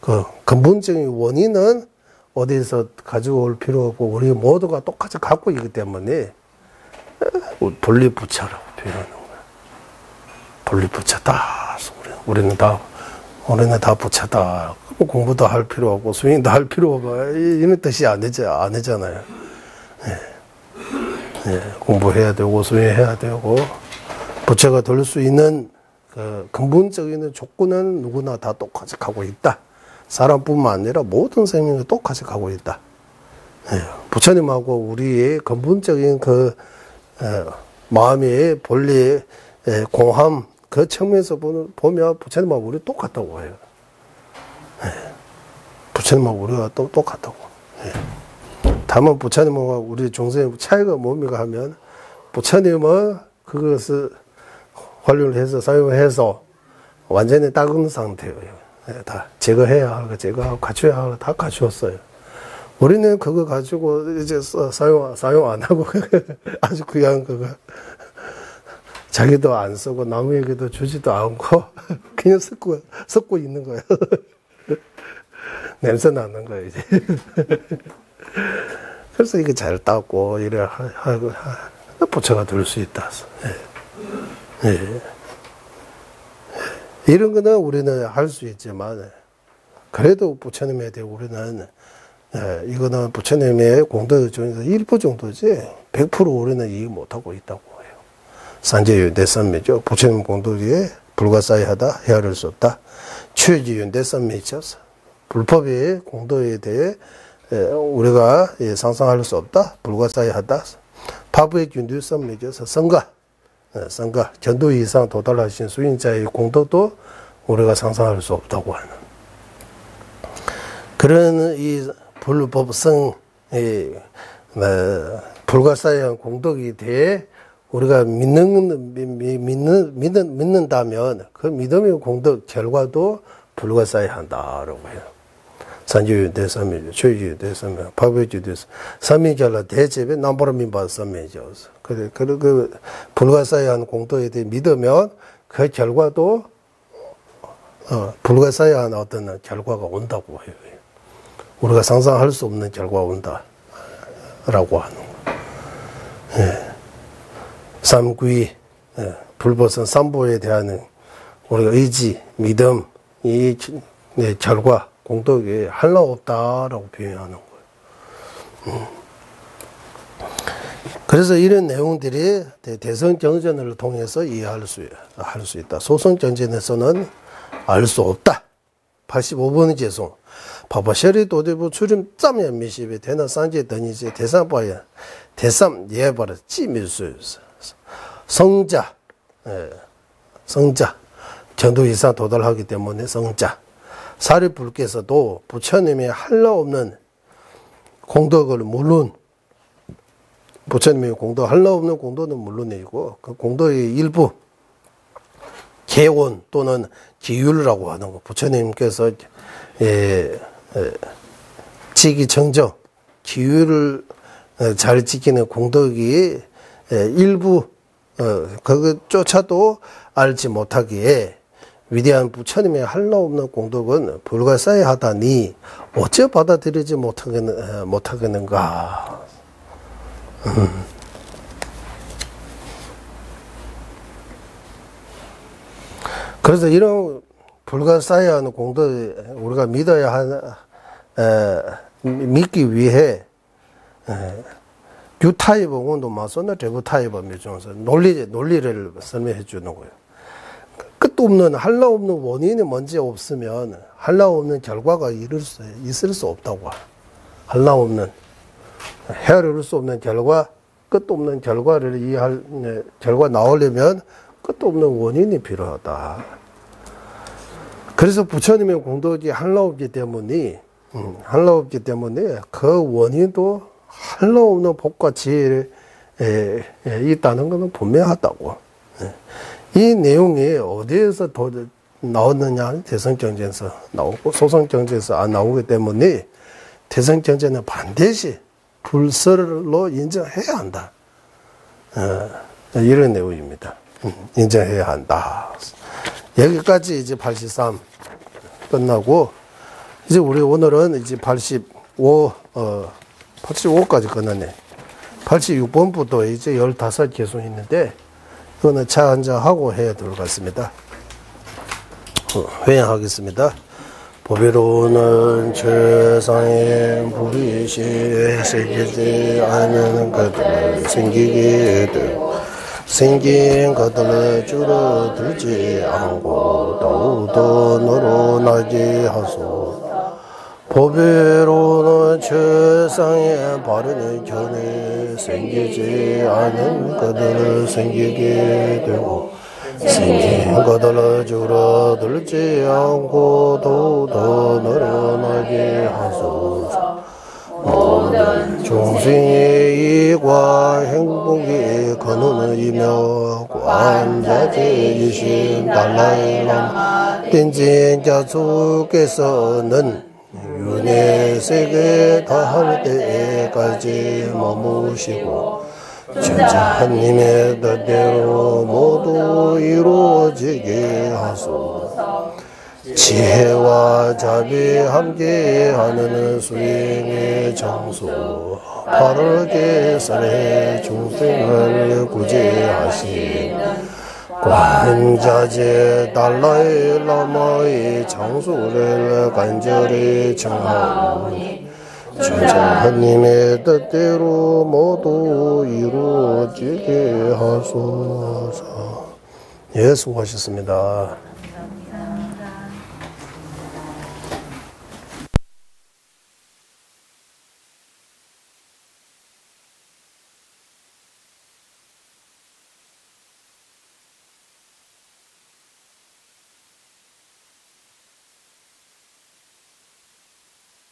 그 근본적인 원인은 어디서 가지고 올 필요 없고 우리 모두가 똑같이 갖고 있기 때문에 본리부처라고 표현하는 거야. 본리부처다. 우리는 다 부처다. 공부도 할 필요 없고 수행도 할 필요 없고 이런 뜻이 아니잖아요. 공부해야 되고 수행해야 되고 부처가 될 수 있는 그 근본적인 조건은 누구나 다 똑같이 가고 있다. 사람뿐만 아니라 모든 생명이 똑같이 가고 있다. 부처님하고 우리의 근본적인 그 마음의 본래의 공함 그 측면에서 보면 부처님하고 우리 똑같다고 해요. 부처님하고 우리가 똑같다고. 다만 부처님하고 우리 중생의 차이가 뭡니까 하면 부처님은 그것을 활용을 해서 사용해서 완전히 닦은 상태예요. 다 제거해야 하고 제거하고 갖춰야 하고 다 갖추었어요. 우리는 그거 가지고 이제 사용 안 하고 아주 그냥 그거 자기도 안 쓰고 남에게도 주지도 않고 그냥 섞고 있는 거예요. 냄새 나는 거예요, 이제. 그래서 이게 잘 닦고 이래 하고 부처가 될 수 있다. 이런 거는 우리는 할 수 있지만 그래도 부처님에 대해 우리는 이거는 부처님의 공덕 중에서 일부 정도지 100% 우리는 이해 못하고 있다고 해요. 산재윤대선미죠. 부처님 공덕에 불가사의하다 헤아릴 수 없다. 취지윤대선미죠. 불법의 공덕에 대해 우리가 상상할 수 없다. 불가사의하다. 파부의 균두선미죠. 성가 견도 이상 도달하신 수행자의 공덕도 우리가 상상할 수 없다고 하는 그런 이 불법성 불가사의한 공덕에 대해 우리가 믿는다면 그 믿음의 공덕 결과도 불가사의야 한다라고 해요. 산주유대 삼매죠, 최주유대 삼매, 박배주대 삼매절라 대제배 남보라민바 삼매죠. 그 불가사의한 공덕에 대해 믿으면 그 결과도 불가사의한 어떤 결과가 온다고 해요. 우리가 상상할 수 없는 결과가 온다라고 하는 거. 예. 삼구이, 불보선 삼보에 대한 우리가 의지, 믿음, 이 결과, 공덕이 할라 없다라고 표현하는 거예요. 그래서 이런 내용들이 대성정전을 통해서 이해할 수 있다. 소성정전에서는 알 수 없다. 85번의 제송. 바바셔리 도대부 출임 짬면 미시비 대나 산제 더니제 대상바야 대삼 예바를 찌밀수였어. 성자, 성자, 전도 이상 도달하기 때문에 성자. 사리불께서도 부처님의 할라 없는 공덕을 물론, 부처님의 공덕, 할라 없는 공덕은 물론이고, 그 공덕의 일부, 개원 또는 기율이라고 하는 거. 부처님께서, 지기정정, 기율을 잘 지키는 공덕이 일부, 그것조차도 알지 못하기에 위대한 부처님의 할라 없는 공덕은 불가사의하다니 어째 받아들이지 못하겠는가. 그래서 이런 불가사의하는 공덕 우리가 믿어야 믿기 위해 유타입 원도 마소나 대부타입 미중에서 논리를 설명해 주는 거예요. 끝도 없는 할라 없는 원인이 뭔지 없으면 할라 없는 결과가 있을 수 없다고. 할라 없는 헤아릴 수 없는 결과, 끝도 없는 결과를 이해할 결과 나오려면 끝도 없는 원인이 필요하다. 그래서 부처님의 공덕이 할라 없기 때문에 그 원인도 할라 없는 복과 지혜에 있다는 것은 분명하다고. 이 내용이 어디에서 나왔느냐? 대성경전에서 나오고 소성경전에서 안 나오기 때문에 대성경전은 반드시 불설로 인정해야 한다. 이런 내용입니다. 인정해야 한다. 여기까지 이제 83 끝나고 이제 우리 오늘은 이제 85까지 끝났네. 86번부터 이제 15개송 있는데 이거는 차 한잔하고 해야 될 것 같습니다. 회양하겠습니다. 보배로는 최상의 불의시 생기지 않은 것들을 생기게 되고 생긴 것들을 줄어들지 않고 더욱더 늘어나게 하소서. 보배로는 최상의 바르는 견해 생기지 않은 것들을 생기게 되고 생긴 것들을 줄어들지 않고 더욱더 늘어나게 하소서. 모든 중생의 이익과 행복이 근원이며 관자재이신 달라이라마 땡진자수께서는 윤회 세계 다할 때까지 머무시고 천자님의 뜻대로 모두 이루어지게 하소서. 지혜와 자비 함께하는 수행의 장소 바르게 설해 중생을 구제하시는 관자재 달라이 라마의 장소를 간절히 청하오니 천자님의 뜻대로 모두 이루어지게 하소서. 예, 수고하셨습니다.